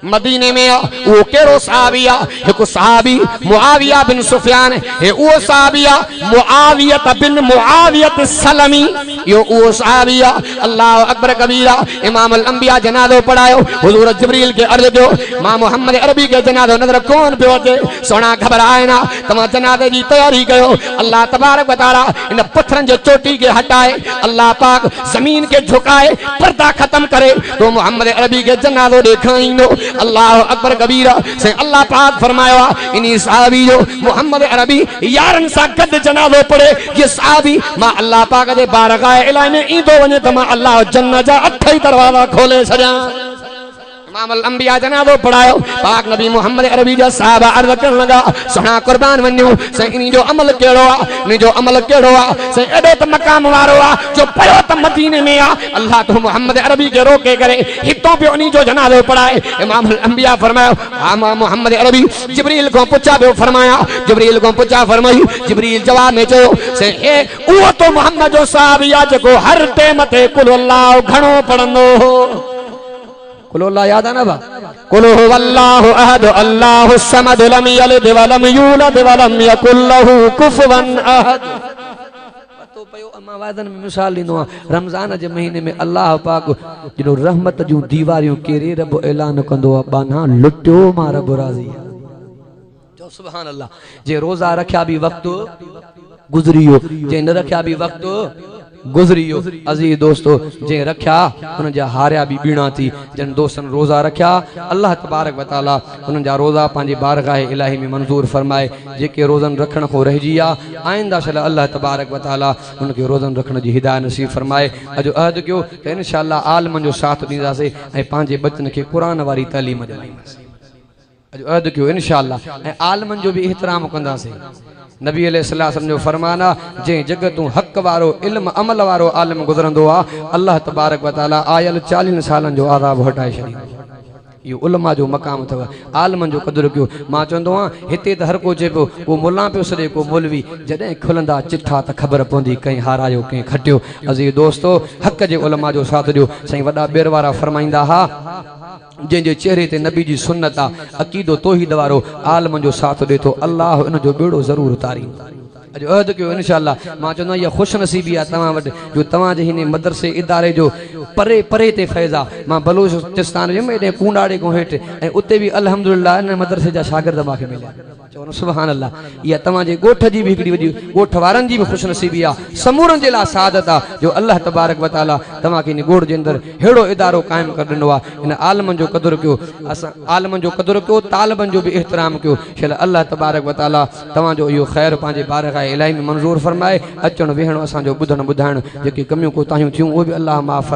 मदीने में वो केरो सहाबी आ हिकु सहाबी मुआविया बिन सुफियान हे वो सहाबी आ मुआविया बिन मुआविया सलमी यो वो सहाबी आ। अल्लाह अकबर कबीरा इमाम अल अंबिया जनाज़ो पढ़ायो हुजूर जिब्रील के अर्ज़ कयो मां मोहम्मद अरबी के जनाज़ो नज़र कोन पियो अचे सोना घबराए ना तव्हां जनाज़े जी तैयारी कयो। अल्लाह तबारक व तआला इन पत्थरनि जो चोटी के हटाए अल्लाह पाक जमीन के झुकाए पर्दा खत्म करे तो मोहम्मद अरबी के जनाज़ो देखाइंदो। अल्लाह अकबर कबीरा से अल्लाह पाक फरमायो इन्ही सहाबी जो मोहम्मद अरबी यारन सा गद जनाज़ो पढ़े ये सहाबी मां अल्लाह पाक दे बारगाह इलाही में ईंदो वञे त मां अल्लाह जन्नत जा 8 दरवाजा खोले छॾियां। इमाम अल अंबिया जनाज़ो पढ़ायो पाक नबी मोहम्मद अरबी जा साहबा अर्ज़ करण लगा सोना कुर्बान वञो से इन्ही जो अमल केड़ो आ इन्ही जो अमल केड़ो आ से एॾो त मक़ाम वारो आ जो पयो त मदीने में आ अल्लाह तो मोहम्मद अरबी के रोके करे हितों पे उन्ही जो जनाज़ो पढ़ाए। इमाम अल अंबिया फरमायो हां मां मोहम्मद अरबी जिब्रील को पुछा पियो फरमाया जिब्रील को पुछा फरमाई जिब्रील जवाब में चयो से ए उहो तो मोहम्मद जो सहाबी आ जेको हर टाइम ते कुल अल्लाह घणो पढ़ंदो हो। कुल अल्लाह याद आ ना बा कुल हुवल्लाहु अहद अल्लाहुस समद लम यलिद व लम यूलद व लम यकुल लहू कुफुवन अहद। तो पयो अम्मा वादन में मिसाल लींदो रमजान जे महीने में अल्लाह पाक जो रहमत जो दीवारियों केरे रब ऐलान कंदो आ बाना लुटियो मां रब राज़ी जो सुभान अल्लाह। जे रोजा रखया भी वक्त गुजरियो जे न रखया भी वक्त गुजरियो। अजीज दोस्तों जे रखया उन जा हारिया भी बीणा थी जन दोस्तन रोजा रखया अल्लाह तबारक व तआला उन जा रोजा पांजे बारगाह इलाही में मंजूर फरमाए जेके रोजन रखण को रहिजी आ आइंदा शल अल्लाह तबारक व तआला उनके रोजन रखण जी हिदायत नसीब फरमाए। अजो अहद कयो त इंशाअल्लाह आलमन जो साथ दींदासे ए पांजे बचन के कुरान वाली तालीम ॾींदासे। अजो अहद कयो इंशाअल्लाह ए आलमन जो भी एहतराम कंदासे। नबी अलैहिस्सलाम जो फरमाना जे जगतू हक वारो इल्म अमल वारो आलम गुजरंदो आ अल्लाह तबारक व तआला आयल 40 सालन जो आज़ाब हटाए छॾींदो। यो उलमा जो मकाम अथव आलमन जो कदर कयो। मां चवंदो आहियां हिते त हर को चए पियो को मुल्ला पियो सॾे को मौलवी जॾहिं खुलंदा चिठा त ख़बर पवंदी कंहिं हारायो कंहिं खटियो। अज़ीज़ दोस्तो हक़ जे उलमा जो साथ ॾियो। साईं वॾा ॿेर वारा फरमाईंदा हा जंहिंजे चेहरे ते नबी जी सुन्नत आहे अक़ीदो तौहीद वारो आलमन जो साथ ॾे थो अल्लाह उन जो बेड़ो ज़रूरु तारींदो। अॼु अहद कयो इंशाअल्लाह मां चवंदो आहियां इहा ख़ुशनसीबी आहे तव्हां वटि जो तव्हांजे हिन मदरसे इदारे जो परे परे ते फैज़ आहे। मां बलूचिस्तान वियुमि हेॾे कूंडाड़े खां हेठि ऐं उते बि अल्हम्दुलिल्लाह इन मदरसे जा शागिर्द मूंखे मिलिया। चवनि सुभान अल्लाह इहा तव्हांजे ॻोठ जी बि हिकिड़ी वॾी ॻोठ वारनि जी बि ख़ुशनसीबी आहे समूरनि जे लाइ सादत आहे जो अल्लाह तबारक व तआला तव्हांखे इन ॻोठ जे अंदरि अहिड़ो इदारो क़ाइमु करे ॾिनो आहे। इन आलमनि जो क़दुरु कयो असां आलमनि जो क़दुरु कयो तालिबनि जो बि एहतराम कयो छल अल्लाह तबारक व तआला तव्हांजो इहो ख़ैर पंहिंजे बारगाह इलाही में मंज़ूर फरमाए। अचणु वेहणु असांजो ॿुधणु ॿुधाइणु जेके कमियूं कोताहियूं थियूं उहे बि अल्लाह माफ़